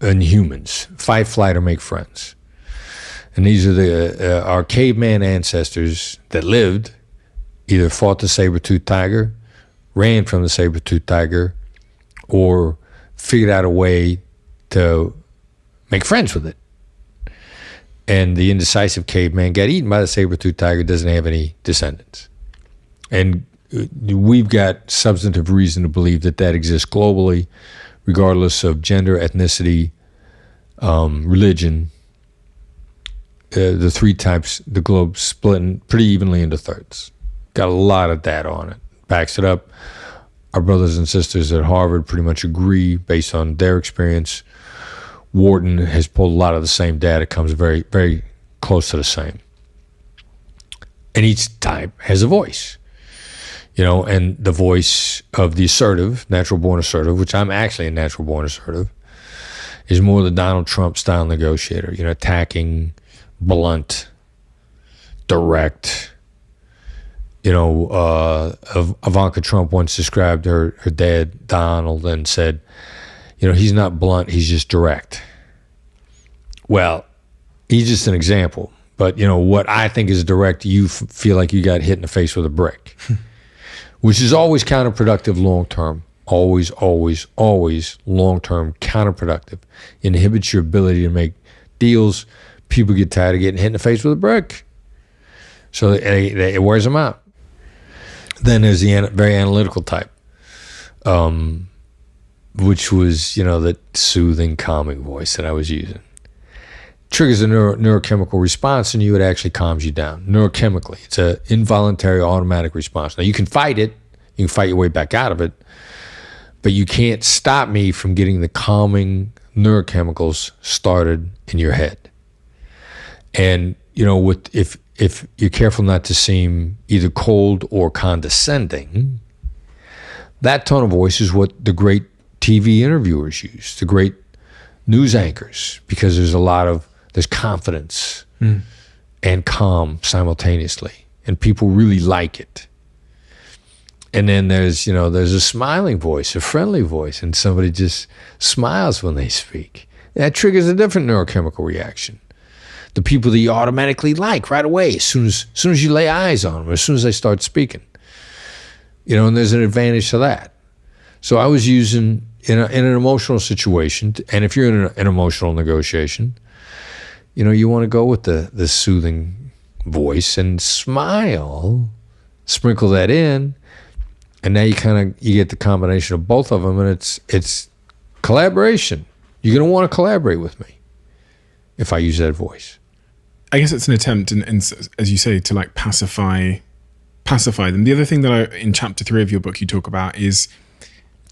humans: fight, flight, or make friends. And these are our caveman ancestors that lived, either fought the saber-toothed tiger, ran from the saber-toothed tiger, or figured out a way to make friends with it. And the indecisive caveman got eaten by the saber-toothed tiger, doesn't have any descendants. And we've got substantive reason to believe that exists globally, regardless of gender, ethnicity, religion. The 3 types, the globe's split pretty evenly into thirds. Got a lot of data on it. Backs it up. Our brothers and sisters at Harvard pretty much agree based on their experience. Wharton has pulled a lot of the same data, comes very, very close to the same. and each type has a voice. And the voice of the assertive, natural-born assertive, which I'm actually a natural-born assertive, is more the Donald Trump style negotiator, attacking, blunt, direct. Ivanka Trump once described her dad, Donald, and said, he's not blunt, he's just direct. Well, he's just an example. But, what I think is direct, you feel like you got hit in the face with a brick, which is always counterproductive long-term. Always, always, always long-term counterproductive. Inhibits your ability to make deals. People get tired of getting hit in the face with a brick. So it wears them out. Then there's the very analytical type, which was, that soothing, calming voice that I was using. Triggers a neurochemical response in you. It actually calms you down neurochemically. It's an involuntary automatic response. Now, you can fight it. You can fight your way back out of it. But you can't stop me from getting the calming neurochemicals started in your head. And, if you're careful not to seem either cold or condescending, that tone of voice is what the great TV interviewers use, the great news anchors, because there's confidence and calm simultaneously, and people really like it. And then there's a smiling voice, a friendly voice, and somebody just smiles when they speak. That triggers a different neurochemical reaction. The people that you automatically like right away, as soon as you lay eyes on them, as soon as they start speaking. And there's an advantage to that. So I was using, in an emotional situation, and if you're in an emotional negotiation, you want to go with the soothing voice and smile, sprinkle that in, and now you get the combination of both of them, and it's collaboration. You're going to want to collaborate with me if I use that voice. I guess it's an attempt, and as you say, to pacify them. The other thing that in chapter 3 of your book you talk about is.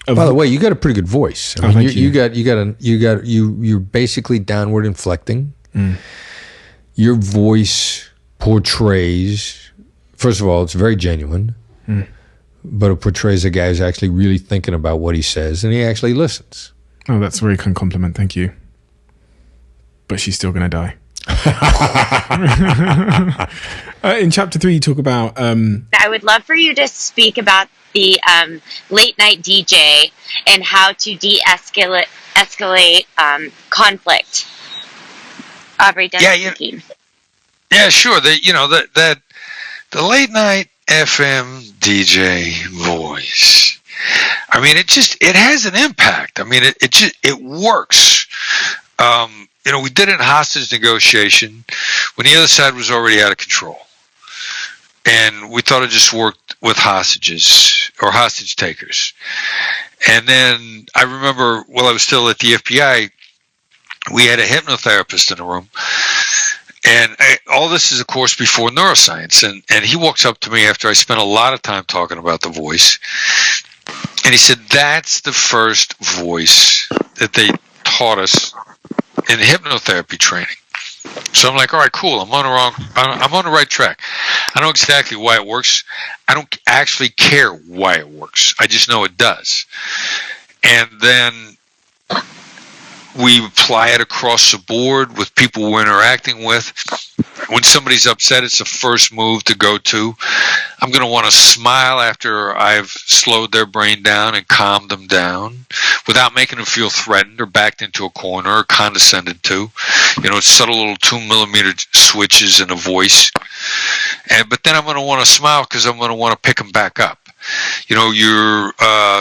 By the way, you got a pretty good voice. I mean, you're basically downward inflecting. Your voice portrays. First of all, it's very genuine. But it portrays a guy who's actually really thinking about what he says, and he actually listens. Oh, that's a very kind compliment. Thank you. But she's still going to die. In chapter 3, you talk about... I would love for you to speak about the late night DJ and how to de-escalate conflict. Aubrey, yeah, sure. The late night FM DJ voice. I mean, it has an impact. I mean, it works. We did it in hostage negotiation when the other side was already out of control. And we thought it just worked with hostages or hostage takers. And then I remember while I was still at the FBI, we had a hypnotherapist in the room. And all this is, of course, before neuroscience. And he walks up to me after I spent a lot of time talking about the voice. And he said, that's the first voice that they taught us in hypnotherapy training. So I'm like, all right, cool. I'm on the right track. I know exactly why it works. I don't actually care why it works. I just know it does. And then we apply it across the board with people we're interacting with. When somebody's upset, it's the first move to go to. I'm going to want to smile after I've slowed their brain down and calmed them down without making them feel threatened or backed into a corner or condescended to. It's subtle little 2mm switches in a voice. But then I'm going to want to smile because I'm going to want to pick them back up. You're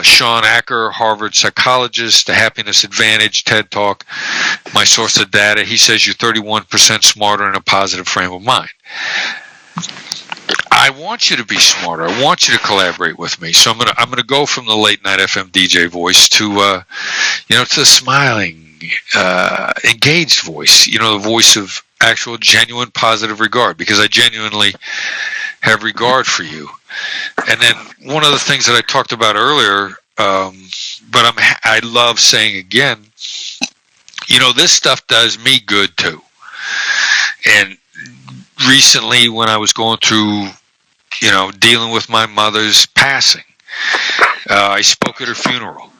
Sean Acker, Harvard psychologist, The Happiness Advantage, TED Talk, my source of data. He says you're 31% smarter in a positive frame of mind. I want you to be smarter. I want you to collaborate with me. So I'm gonna go from the late night FM DJ voice to to the smiling, engaged voice. The voice of actual, genuine, positive regard, because I genuinely have regard for you. And then one of the things that I talked about earlier, but I love saying again, this stuff does me good too. And recently when I was going through, dealing with my mother's passing. I spoke at her funeral.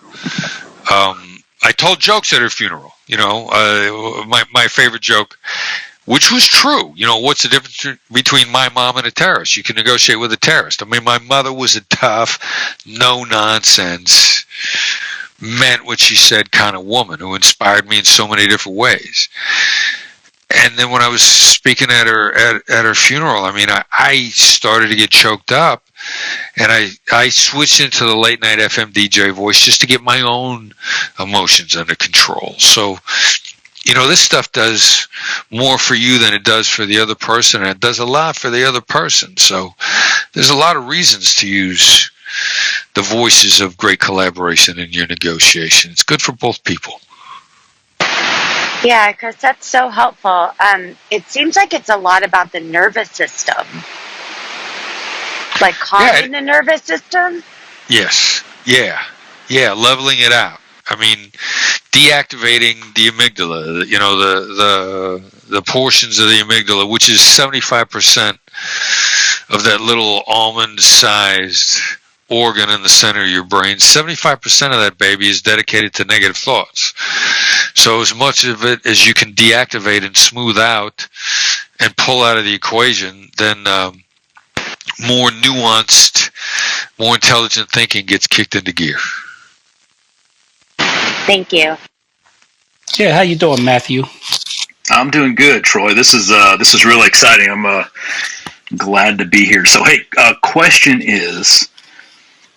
I told jokes at her funeral. My favorite joke, which was true. What's the difference between my mom and a terrorist? You can negotiate with a terrorist. I mean, my mother was a tough, no nonsense, meant what she said kind of woman who inspired me in so many different ways. And then when I was speaking at her funeral, I mean, I started to get choked up, and I switched into the late night FMBJ voice just to get my own emotions under control. So, this stuff does more for you than it does for the other person, and it does a lot for the other person. So there's a lot of reasons to use the voices of great collaboration in your negotiation. It's good for both people. Yeah, Chris, that's so helpful. It seems like it's a lot about the nervous system, like calming the nervous system. Yes. Yeah. Leveling it out. I mean, deactivating the amygdala. The portions of the amygdala, which is 75% of that little almond-sized organ in the center of your brain. 75% of that baby is dedicated to negative thoughts. So as much of it as you can deactivate and smooth out and pull out of the equation, then more nuanced, more intelligent thinking gets kicked into gear. Thank you. Yeah, how you doing, Matthew? I'm doing good, Troy. This is really exciting. I'm glad to be here. So, hey, question is,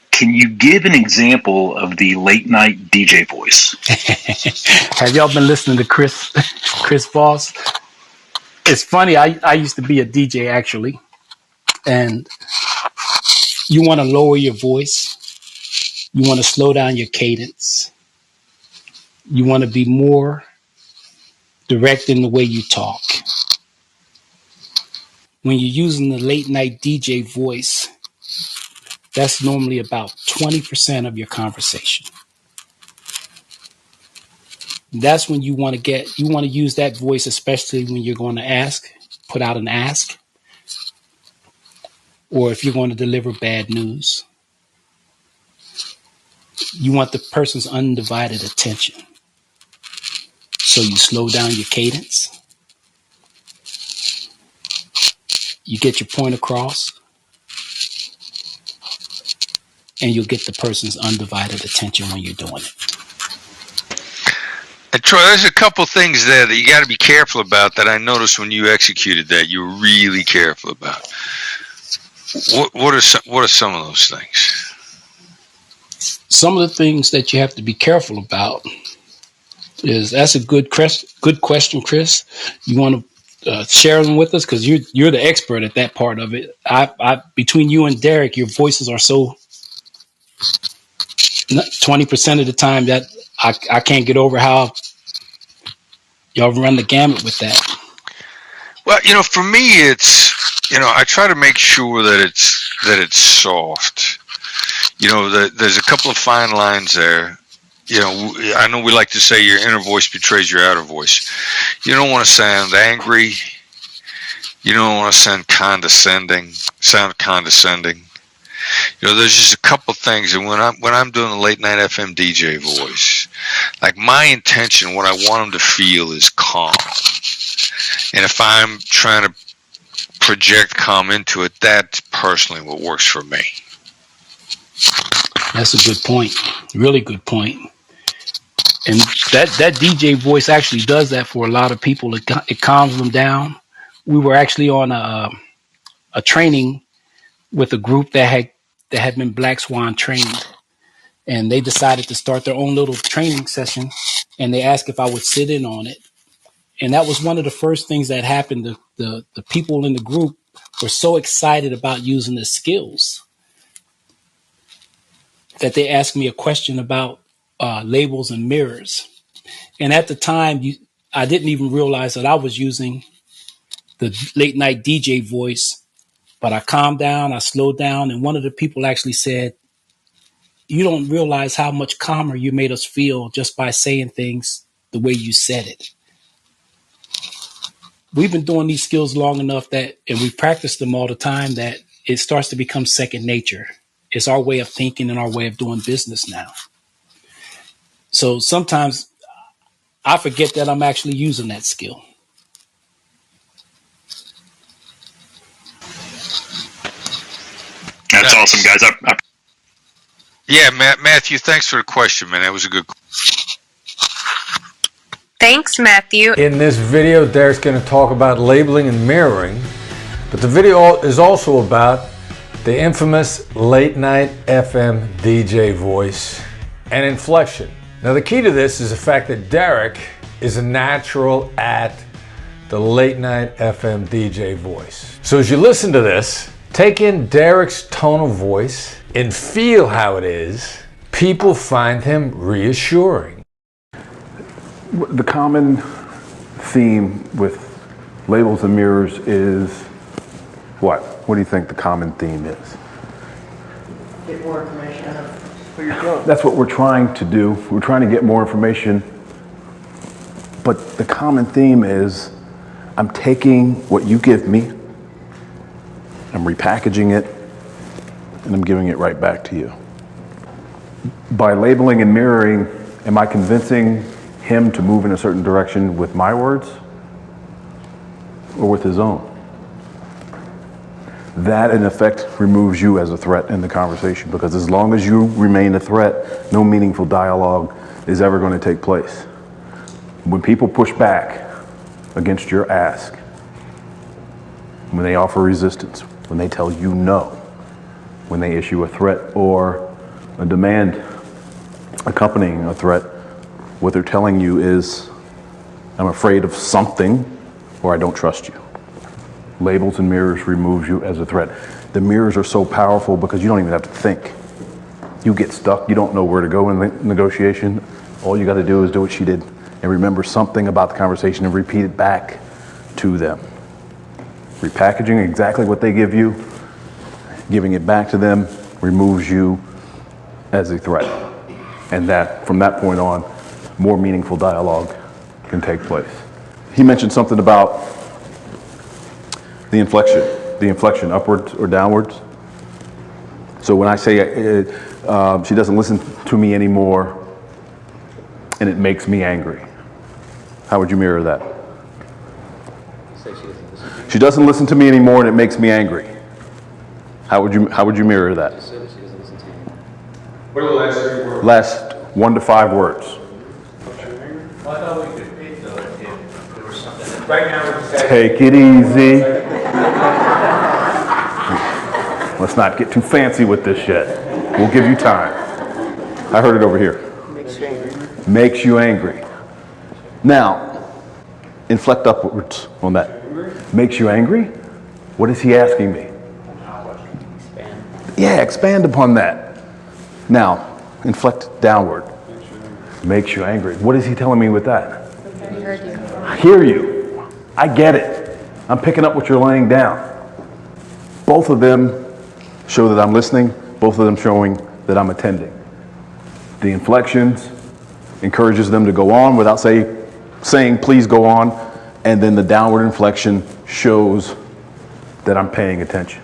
can you give an example of the late night DJ voice? Have y'all been listening to Chris Voss? It's funny. I used to be a DJ actually, and you want to lower your voice. You want to slow down your cadence. You want to be more direct in the way you talk. When you're using the late night DJ voice, that's normally about 20% of your conversation. That's when you want to use that voice, especially when you're going to put out an ask, or if you're going to deliver bad news. You want the person's undivided attention. So you slow down your cadence. You get your point across, and you'll get the person's undivided attention when you're doing it. And Troy, there's a couple things there that you got to be careful about that I noticed when you executed that. You were really careful about. What are some of those things? Some of the things that you have to be careful about is, that's a good question, Chris. You want to share them with us, because you're the expert at that part of it. I between you and Derek, your voices are so 20% of the time that I can't get over how y'all run the gamut with that. Well, for me, it's I try to make sure that it's soft. There's a couple of fine lines there. I know we like to say your inner voice betrays your outer voice. You don't want to sound angry. You don't want to sound condescending. There's just a couple things, and when I'm doing the late night FM DJ voice, like my intention, what I want them to feel is calm. And if I'm trying to project calm into it, that's personally what works for me. That's a good point. Really good point. And that DJ voice actually does that for a lot of people. It calms them down. We were actually on a training with a group that had been Black Swan trained, and they decided to start their own little training session, and they asked if I would sit in on it. And that was one of the first things that happened. The people in the group were so excited about using the skills that they asked me a question about labels and mirrors. And at the time, I didn't even realize that I was using the late night DJ voice, but I calmed down, I slowed down, and one of the people actually said, "You don't realize how much calmer you made us feel just by saying things the way you said it." we've been doing these skills long enough that, and we practice them all the time, that it starts to become second nature. It's our way of thinking and our way of doing business now. So sometimes I forget that I'm actually using that skill. That's awesome, guys. Yeah, Matthew, thanks for the question, man. That was a good question. Thanks, Matthew. In this video, Derek's going to talk about labeling and mirroring, but the video is also about the infamous late night FM DJ voice and inflection. Now, the key to this is the fact that Derek is a natural at the late night FM DJ voice. So as you listen to this, take in Derek's tone of voice and feel how it is. People find him reassuring. The common theme with labels and mirrors is what? What do you think the common theme is? Get more information out of what you're doing. That's what we're trying to do. We're trying to get more information. But the common theme is I'm taking what you give me, I'm repackaging it, and I'm giving it right back to you. By labeling and mirroring, am I convincing him to move in a certain direction with my words or with his own? That, in effect, removes you as a threat in the conversation, because as long as you remain a threat, no meaningful dialogue is ever going to take place. When people push back against your ask, when they offer resistance, when they tell you no, when they issue a threat or a demand accompanying a threat, what they're telling you is, I'm afraid of something, or I don't trust you. Labels and mirrors removes you as a threat. The mirrors are so powerful because you don't even have to think. You get stuck, you don't know where to go in the negotiation. All you got to do is do what she did and remember something about the conversation and repeat it back to them. Repackaging exactly what they give you, giving it back to them, removes you as a threat. And that, from that point on, more meaningful dialogue can take place. He mentioned something about the inflection, upwards or downwards. So when I say she doesn't listen to me anymore and it makes me angry, how would you mirror that? She doesn't listen to me anymore and it makes me angry. How would you mirror that? What are the last 3 words? Last 1 to 5 words. Well, I thought we could pick though if there was something. Right now we're just Take it easy. Let's not get too fancy with this shit. We'll give you time. I heard it over here. Makes you angry. Now, inflect upwards on that. Makes you angry? What is he asking me? Yeah, expand upon that. Now, inflect downward. Makes you angry. What is he telling me with that? I hear you. I get it. I'm picking up what you're laying down. Both of them show that I'm listening. Both of them showing that I'm attending. The inflections encourages them to go on without saying please go on. And then the downward inflection shows that I'm paying attention.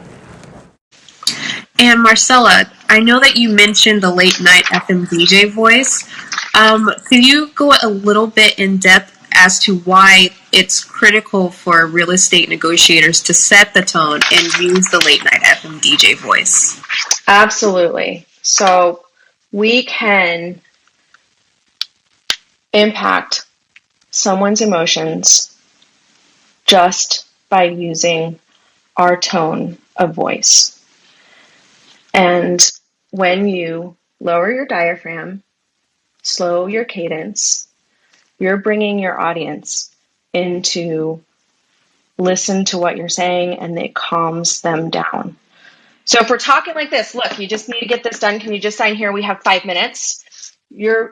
And Marcella, I know that you mentioned the late night FMBJ voice. Could you go a little bit in depth as to why it's critical for real estate negotiators to set the tone and use the late night FMBJ voice? Absolutely. So we can impact someone's emotions just by using our tone of voice. And when you lower your diaphragm, slow your cadence, you're bringing your audience into listen to what you're saying, and it calms them down. So if we're talking like this, look, you just need to get this done. Can you just sign here? We have 5 minutes. You're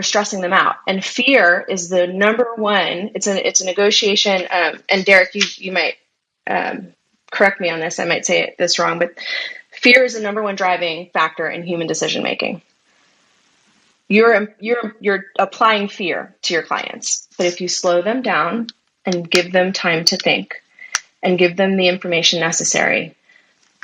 stressing them out. And fear is the number one. It's a negotiation. And Derek, you might correct me on this. I might say this wrong, but fear is the number one driving factor in human decision making. You're applying fear to your clients, but if you slow them down and give them time to think and give them the information necessary,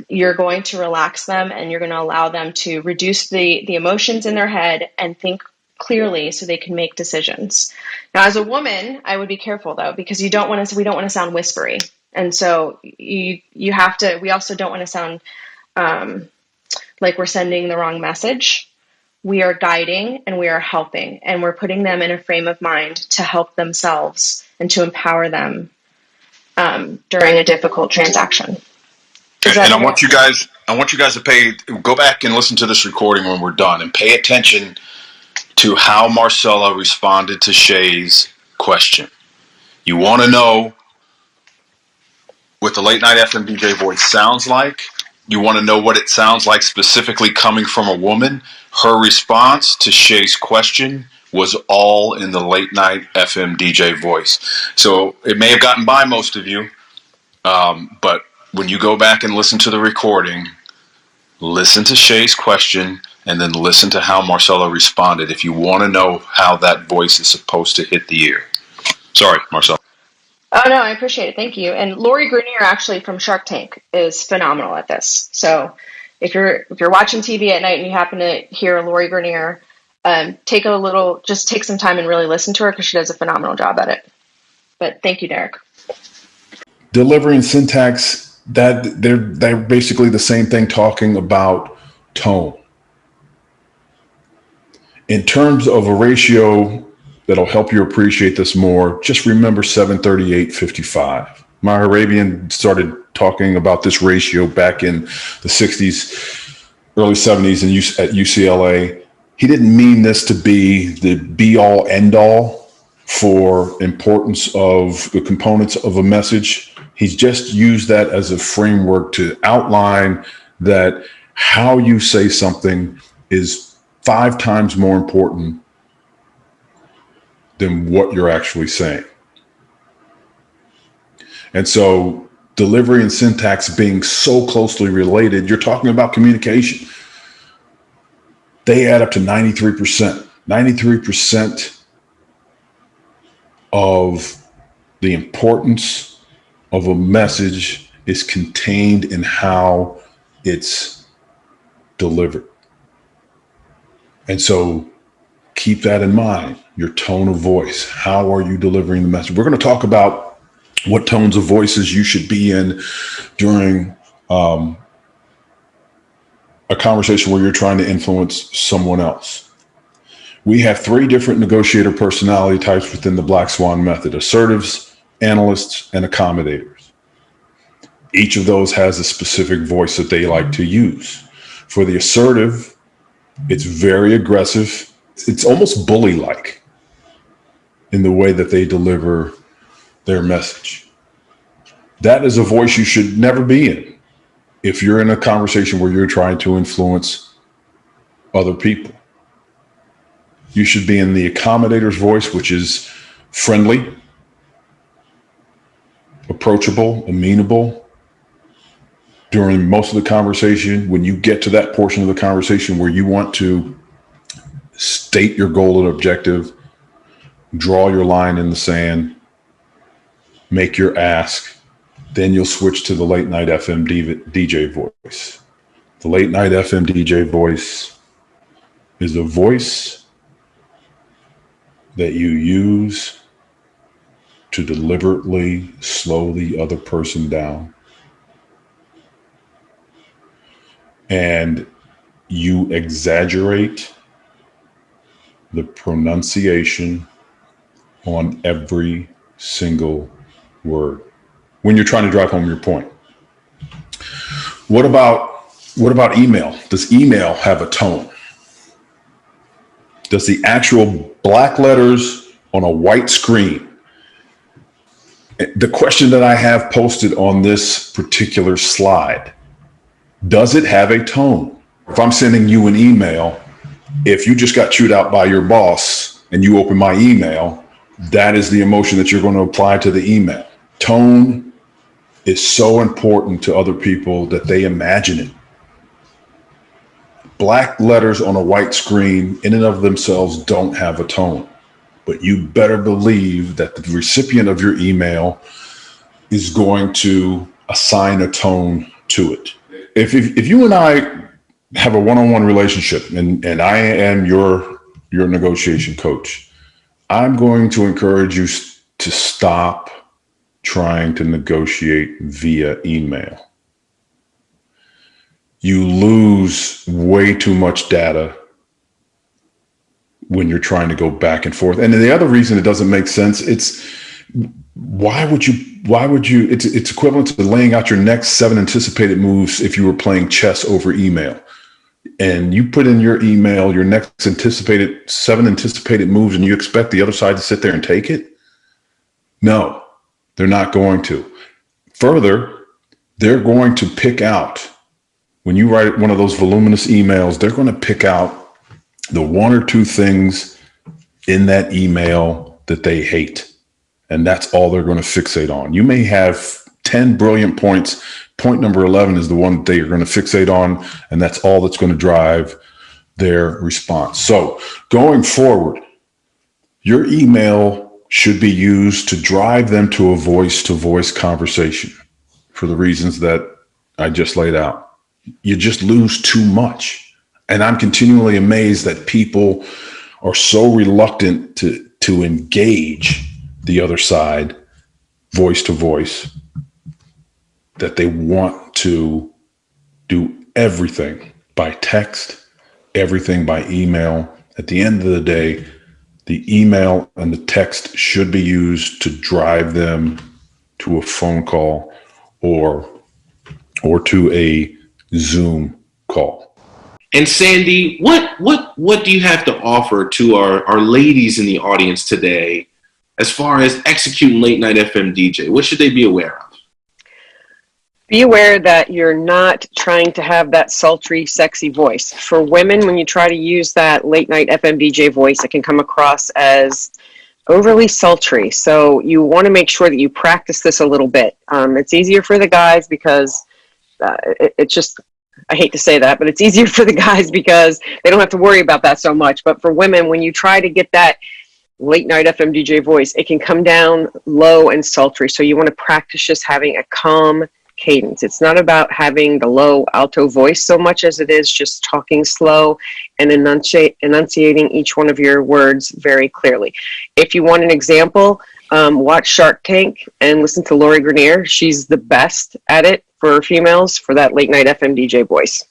you're going to relax them and you're going to allow them to reduce the emotions in their head and think clearly so they can make decisions. Now, as a woman, I would be careful though, because we don't want to sound whispery. And so you have to, we also don't want to sound like we're sending the wrong message. We are guiding and we are helping, and we're putting them in a frame of mind to help themselves and to empower them during a difficult transaction. And I want you guys to go back and listen to this recording when we're done and pay attention to how Marcella responded to Shay's question. You want to know what the late night FMBJ voice sounds like. You want to know what it sounds like specifically coming from a woman. Her response to Shay's question was all in the late night FMBJ voice. So it may have gotten by most of you, but when you go back and listen to the recording, listen to Shay's question and then listen to how Marcella responded if you want to know how that voice is supposed to hit the ear. Sorry, Marcella. Oh, no, I appreciate it. Thank you. And Lori Grenier, actually from Shark Tank, is phenomenal at this. So if you're watching TV at night and you happen to hear Lori Grenier, take some time and really listen to her, because she does a phenomenal job at it. But thank you, Derek. Delivery and syntax, that they're basically the same thing, talking about tone. In terms of a ratio that'll help you appreciate this more, just remember 7:38:55. Maharabian started talking about this ratio back in the 60s, early 70s at UCLA. He didn't mean this to be the be-all, end-all for importance of the components of a message. He's just used that as a framework to outline that how you say something is 5 times more important than what you're actually saying. And so delivery and syntax being so closely related, you're talking about communication. They add up to 93%. 93% of the importance of a message is contained in how it's delivered. And so keep that in mind, your tone of voice. How are you delivering the message? We're going to talk about what tones of voices you should be in during a conversation where you're trying to influence someone else. We have 3 different negotiator personality types within the Black Swan method: assertives, analysts, and accommodators. Each of those has a specific voice that they like to use. For the assertive, it's very aggressive. It's almost bully-like in the way that they deliver their message. That is a voice you should never be in if you're in a conversation where you're trying to influence other people. You should be in the accommodator's voice, which is friendly, approachable, amenable. During most of the conversation, when you get to that portion of the conversation where you want to state your goal and objective, draw your line in the sand, make your ask, then you'll switch to the late night FMBJ voice. The late night FMBJ voice is a voice that you use to deliberately slow the other person down. And you exaggerate the pronunciation on every single word when you're trying to drive home your point. What about email? Does email have a tone? Does the actual black letters on a white screen? The question that I have posted on this particular slide, does it have a tone? If I'm sending you an email, if you just got chewed out by your boss and you open my email, that is the emotion that you're going to apply to the email. Tone is so important to other people that they imagine it. Black letters on a white screen in and of themselves don't have a tone. but you better believe that the recipient of your email is going to assign a tone to it. If you and I have a one-on-one relationship and I am your negotiation coach, I'm going to encourage you to stop trying to negotiate via email. You lose way too much data when you're trying to go back and forth. And the other reason it doesn't make sense, why would you, it's equivalent to laying out your next 7 anticipated moves if you were playing chess over email. And you put in your email your next 7 anticipated moves, and you expect the other side to sit there and take it? No, they're not going to. Further, they're going to pick out, when you write one of those voluminous emails, they're going to pick out the 1 or 2 things in that email that they hate. And that's all they're going to fixate on. You may have 10 brilliant points. Point number 11 is the one that they are going to fixate on, and that's all that's going to drive their response. So going forward, your email should be used to drive them to a voice-to-voice conversation for the reasons that I just laid out. You just lose too much. And I'm continually amazed that people are so reluctant to engage the other side voice to voice, that they want to do everything by text, everything by email. At the end of the day, the email and the text should be used to drive them to a phone call or to a Zoom call. And Sandy, what do you have to offer to our ladies in the audience today as far as executing late night FMDJ? What should they be aware of? Be aware that you're not trying to have that sultry, sexy voice. For women, when you try to use that late night FMDJ voice, it can come across as overly sultry. So you want to make sure that you practice this a little bit. It's easier for the guys because it's just, I hate to say that, but it's easier for the guys because they don't have to worry about that so much. But for women, when you try to get that late night FMDJ voice, it can come down low and sultry. So you want to practice just having a calm cadence. It's not about having the low alto voice so much as it is just talking slow and enunciating each one of your words very clearly. If you want an example, watch Shark Tank and listen to Lori Grenier. She's the best at it for females for that late night FMDJ voice.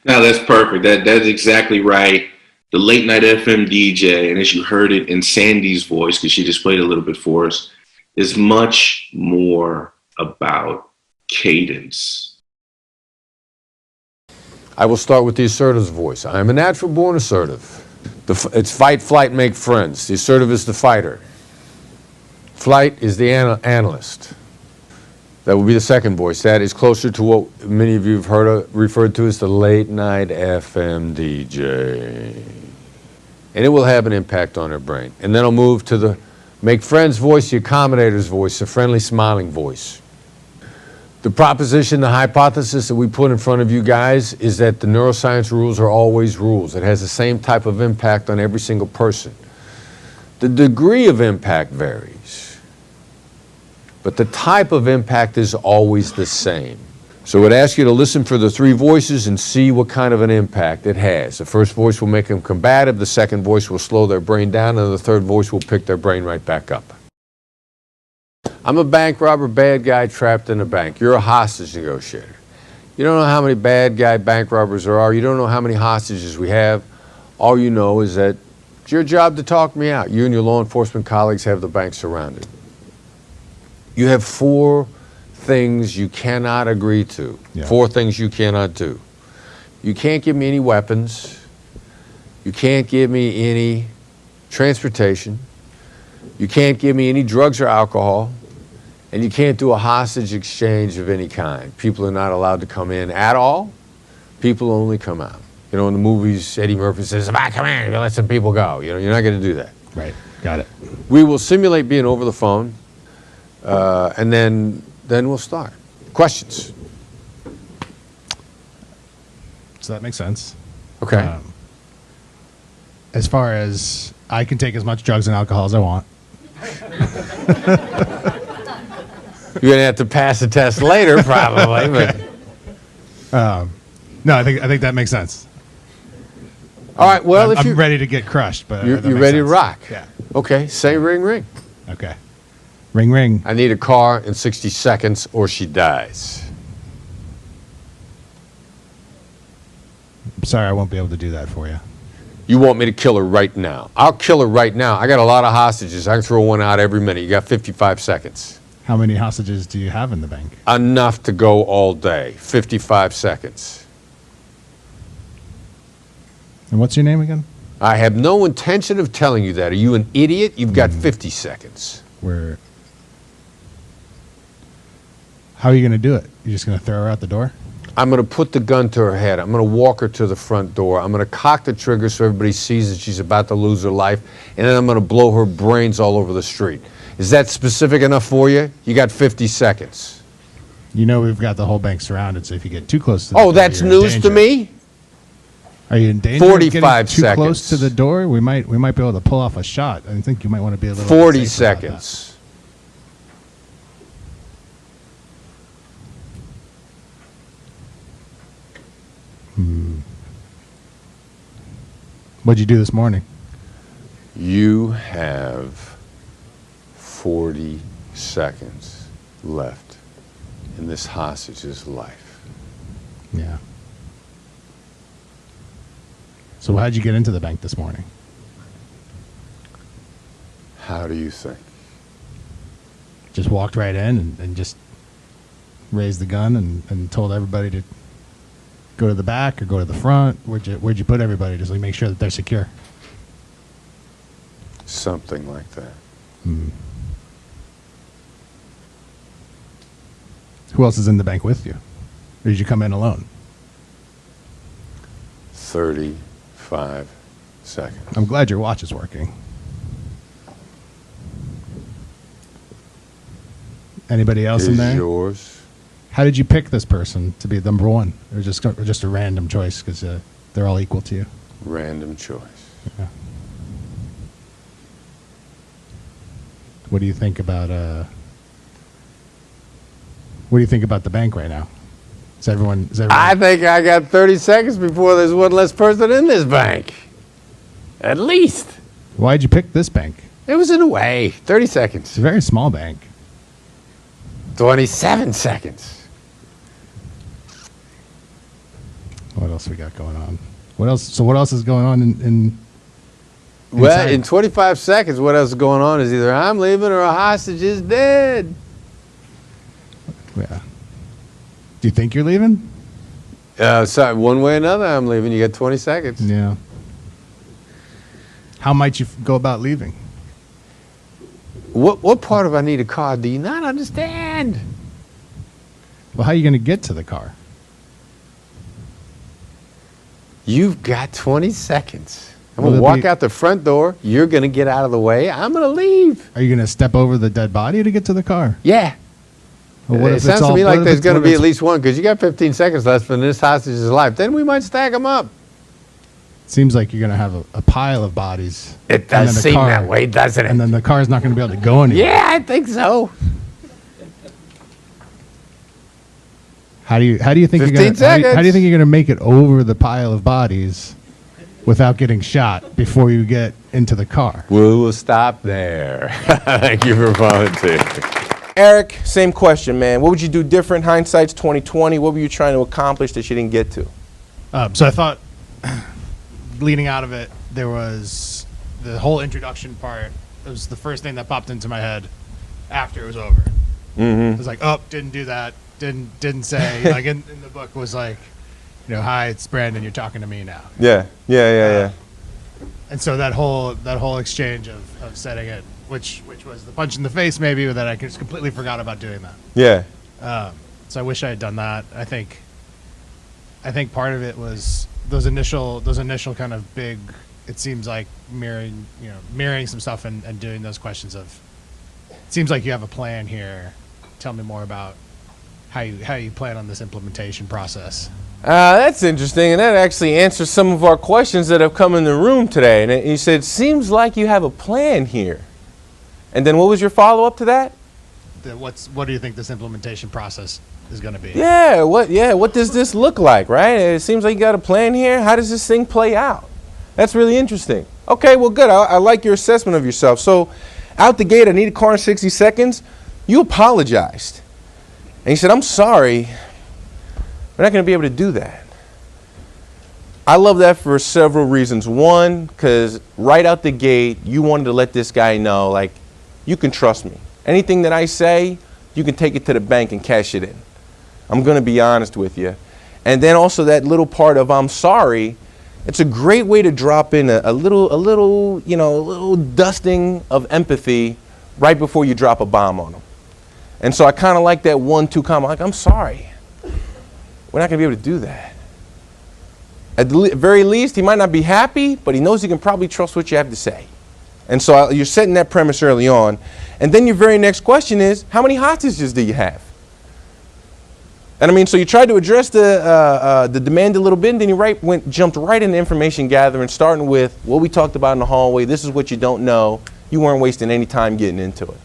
No, that's perfect. That's exactly right. The late night FMDJ, and as you heard it in Sandy's voice, because she just played a little bit for us, is much more about cadence. I will start with the assertive's voice. I am a natural born assertive. It's fight, flight, make friends. The assertive is the fighter. Flight is the analyst. That will be the second voice. That is closer to what many of you have referred to as the late night FMDJ. And it will have an impact on their brain. And then I'll move to the make friends voice, the accommodator's voice, the friendly, smiling voice. The proposition, the hypothesis that we put in front of you guys is that the neuroscience rules are always rules. It has the same type of impact on every single person. The degree of impact varies, but the type of impact is always the same. So I would ask you to listen for the 3 voices and see what kind of an impact it has. The first voice will make them combative, the second voice will slow their brain down, and the third voice will pick their brain right back up. I'm a bank robber, bad guy trapped in a bank. You're a hostage negotiator. You don't know how many bad guy bank robbers there are. You don't know how many hostages we have. All you know is that it's your job to talk me out. You and your law enforcement colleagues have the bank surrounded. You have 4 things you cannot agree to. Yeah. 4 things you cannot do. You can't give me any weapons. You can't give me any transportation. You can't give me any drugs or alcohol. And you can't do a hostage exchange of any kind. People are not allowed to come in at all. People only come out. You know, in the movies, Eddie Murphy says, if I come in, you let some people go. You know, you're not going to do that. Right. Got it. We will simulate being over the phone, and then we'll start. Questions? So that makes sense. Okay. As far as I can take as much drugs and alcohol as I want. You're gonna have to pass the test later, probably. But no, I think that makes sense. all right. Well, I'm ready to get crushed, but you're that makes ready to sense. rock. Yeah. Okay. Say ring ring. Okay. Ring ring. I need a car in 60 seconds, or she dies. I'm sorry, I won't be able to do that for you. You want me to kill her right now? I'll kill her right now. I got a lot of hostages. I can throw one out every minute. You got 55 seconds. How many hostages do you have in the bank? Enough to go all day. 55 seconds. And what's your name again? I have no intention of telling you that. Are you an idiot? You've got 50 seconds. How are you going to do it? You're just going to throw her out the door? I'm going to put the gun to her head. I'm going to walk her to the front door. I'm going to cock the trigger so everybody sees that she's about to lose her life. And then I'm going to blow her brains all over the street. Is that specific enough for you? You got 50 seconds. You know we've got the whole bank surrounded, so if you get too close to the door, that's you're in news to danger. me? Are you in danger 45 of getting too close seconds. to the door? We might be able to pull off a shot. I think you might want to be a little 40 bit safe about that. seconds. What'd you do this morning? You have 40 seconds left in this hostage's life. Yeah. So how'd you get into the bank this morning? How do you think? Just walked right in and just raised the gun and told everybody to go to the back or go to the front? Where'd you put everybody? Just like make sure that they're secure. Something like that. Who else is in the bank with you? Or did you come in alone? 35 seconds. I'm glad your watch is working. Anybody else in there? Yours. How did you pick this person to be number one? Or just a random choice because they're all equal to you? Random choice. Yeah. What do you think about the bank right now? Is everyone I think I got 30 seconds before there's one less person in this bank. At least. Why'd you pick this bank? It was in a way. 30 seconds. It's a very small bank. 27 seconds. What else we got going on? What else? So what else is going on in Well, inside? in 25 seconds, what else is going on is either I'm leaving or a hostage is dead. Yeah. Do you think you're leaving? Sorry, one way or another, I'm leaving. You got 20 seconds. Yeah. How might you go about leaving? What part of I need a car do you not understand? Well, how are you going to get to the car? You've got 20 seconds. I'm Will going to there walk be- out the front door. You're going to get out of the way. I'm going to leave. Are you going to step over the dead body to get to the car? Yeah. Well, what It if it's sounds to all- me what like if there's it's- going to what be if at it's- least one because you got 15 seconds left in this hostage's life. Then we might stack them up. Seems like you're going to have a pile of bodies. It And does then the seem car- that way, doesn't it? And then the car's not going to be able to go anywhere. Yeah, I think so. How do you think you're 15 going to how do you seconds. think you're going to make it over the pile of bodies without getting shot before you get into the car? We will stop there. Thank you for volunteering. Eric, same question, man. What would you do different? Hindsight's 2020. What were you trying to accomplish that you didn't get to? So I thought, leading out of it, there was the whole introduction part. It was the first thing that popped into my head after it was over. Mm-hmm. It was like, oh, didn't do that. Didn't say. Like in the book was like, hi, it's Brandon. You're talking to me now. Yeah. And so that whole exchange of setting it, which was the punch in the face maybe, that I just completely forgot about doing that. Yeah. So I wish I had done that. I think part of it was those initial kind of big. It seems like mirroring some stuff and doing those questions of. It seems like you have a plan here. Tell me more about how you plan on this implementation process. That's interesting, and that actually answers some of our questions that have come in the room today. And you said, seems like you have a plan here. And then what was your follow-up to that? What do you think this implementation process is going to be? Yeah, what does this look like, right? It seems like you got a plan here. How does this thing play out? That's really interesting. Okay, well, good. I like your assessment of yourself. So out the gate, I need a car in 60 seconds. You apologized. And you said, I'm sorry. We're not going to be able to do that. I love that for several reasons. One, because right out the gate, you wanted to let this guy know, like, you can trust me. Anything that I say, you can take it to the bank and cash it in. I'm going to be honest with you. And then also that little part of I'm sorry, it's a great way to drop in a little dusting of empathy right before you drop a bomb on them. And so I kind of like that 1-2 comment, like, I'm sorry. We're not going to be able to do that. At the very least, he might not be happy, but he knows he can probably trust what you have to say. And so you're setting that premise early on. And then your very next question is, how many hostages do you have? And I mean, so you tried to address the demand a little bit, and then you jumped right into information gathering, starting with what we talked about in the hallway. This is what you don't know. You weren't wasting any time getting into it.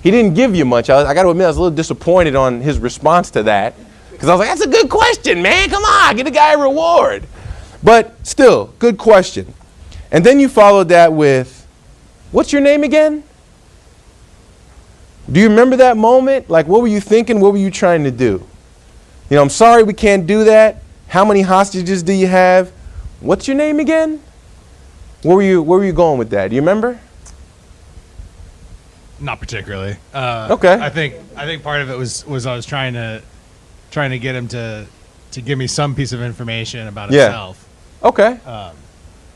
He didn't give you much. I got to admit, I was a little disappointed on his response to that. Because I was like, that's a good question, man. Come on, give the guy a reward. But still, good question. And then you followed that with, what's your name again? Do you remember that moment? Like, what were you thinking? What were you trying to do? You know, I'm sorry we can't do that. How many hostages do you have? What's your name again? Where were you going with that? Do you remember? Not particularly. Okay. I think part of it was I was trying to get him to give me some piece of information about himself. Okay.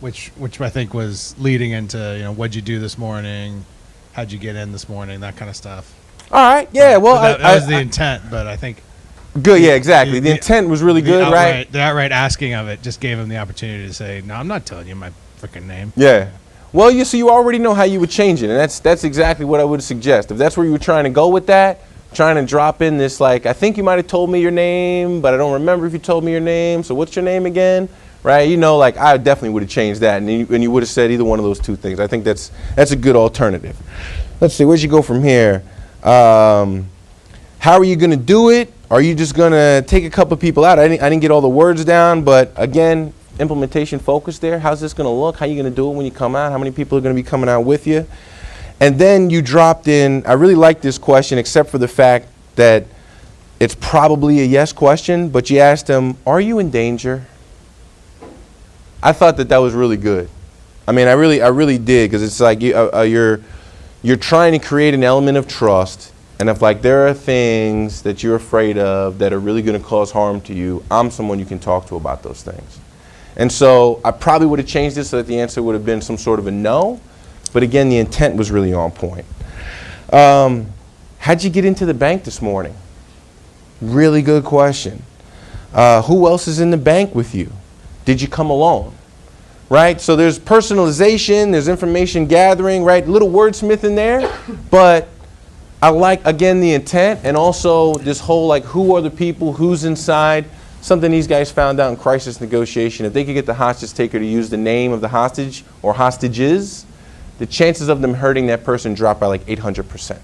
Which I think was leading into, what'd you do this morning? How'd you get in this morning? That kind of stuff. All right. Yeah. Well, that was the intent, but I think. Good. Yeah. Exactly. The intent was really good, right? The outright asking of it just gave him the opportunity to say, "No, I'm not telling you my freaking name." Yeah. Well, you already know how you would change it, and that's exactly what I would suggest. If that's where you were trying to go with that, trying to drop in this, like, I think you might have told me your name, but I don't remember if you told me your name. So what's your name again? Right? Like, I definitely would have changed that, and you would have said either one of those two things. I think that's a good alternative. Let's see, where'd you go from here? How are you going to do it? Are you just going to take a couple people out? I didn't get all the words down, but again, implementation focus there. How's this going to look? How are you going to do it when you come out? How many people are going to be coming out with you? And then you dropped in, I really like this question, except for the fact that it's probably a yes question, but you asked him, are you in danger? I thought that was really good. I mean, I really did, because it's like you're trying to create an element of trust, and if like there are things that you're afraid of that are really going to cause harm to you, I'm someone you can talk to about those things. And so I probably would have changed this so that the answer would have been some sort of a no, but again, the intent was really on point. How'd you get into the bank this morning? Really good question. Who else is in the bank with you? Did you come alone? Right? So there's personalization, there's information gathering, right? Little wordsmith in there, but I like, again, the intent, and also this whole, like, who are the people, who's inside, something these guys found out in crisis negotiation. If they could get the hostage taker to use the name of the hostage or hostages, the chances of them hurting that person drop by like 800%.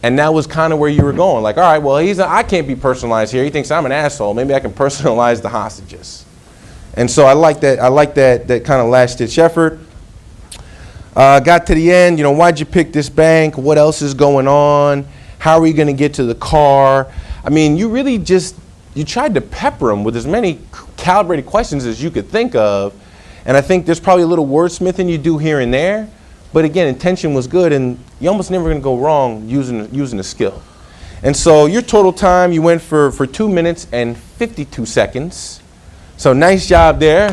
And that was kind of where you were going. Like, all right, well, I can't be personalized here. He thinks I'm an asshole. Maybe I can personalize the hostages. And so I like that kind of last-ditch effort. Got to the end, why'd you pick this bank? What else is going on? How are you going to get to the car? I mean, you really you tried to pepper them with as many calibrated questions as you could think of. And I think there's probably a little wordsmithing you do here and there. But again, intention was good, and you're almost never going to go wrong using a skill. And so your total time, you went for 2 minutes and 52 seconds. So nice job there.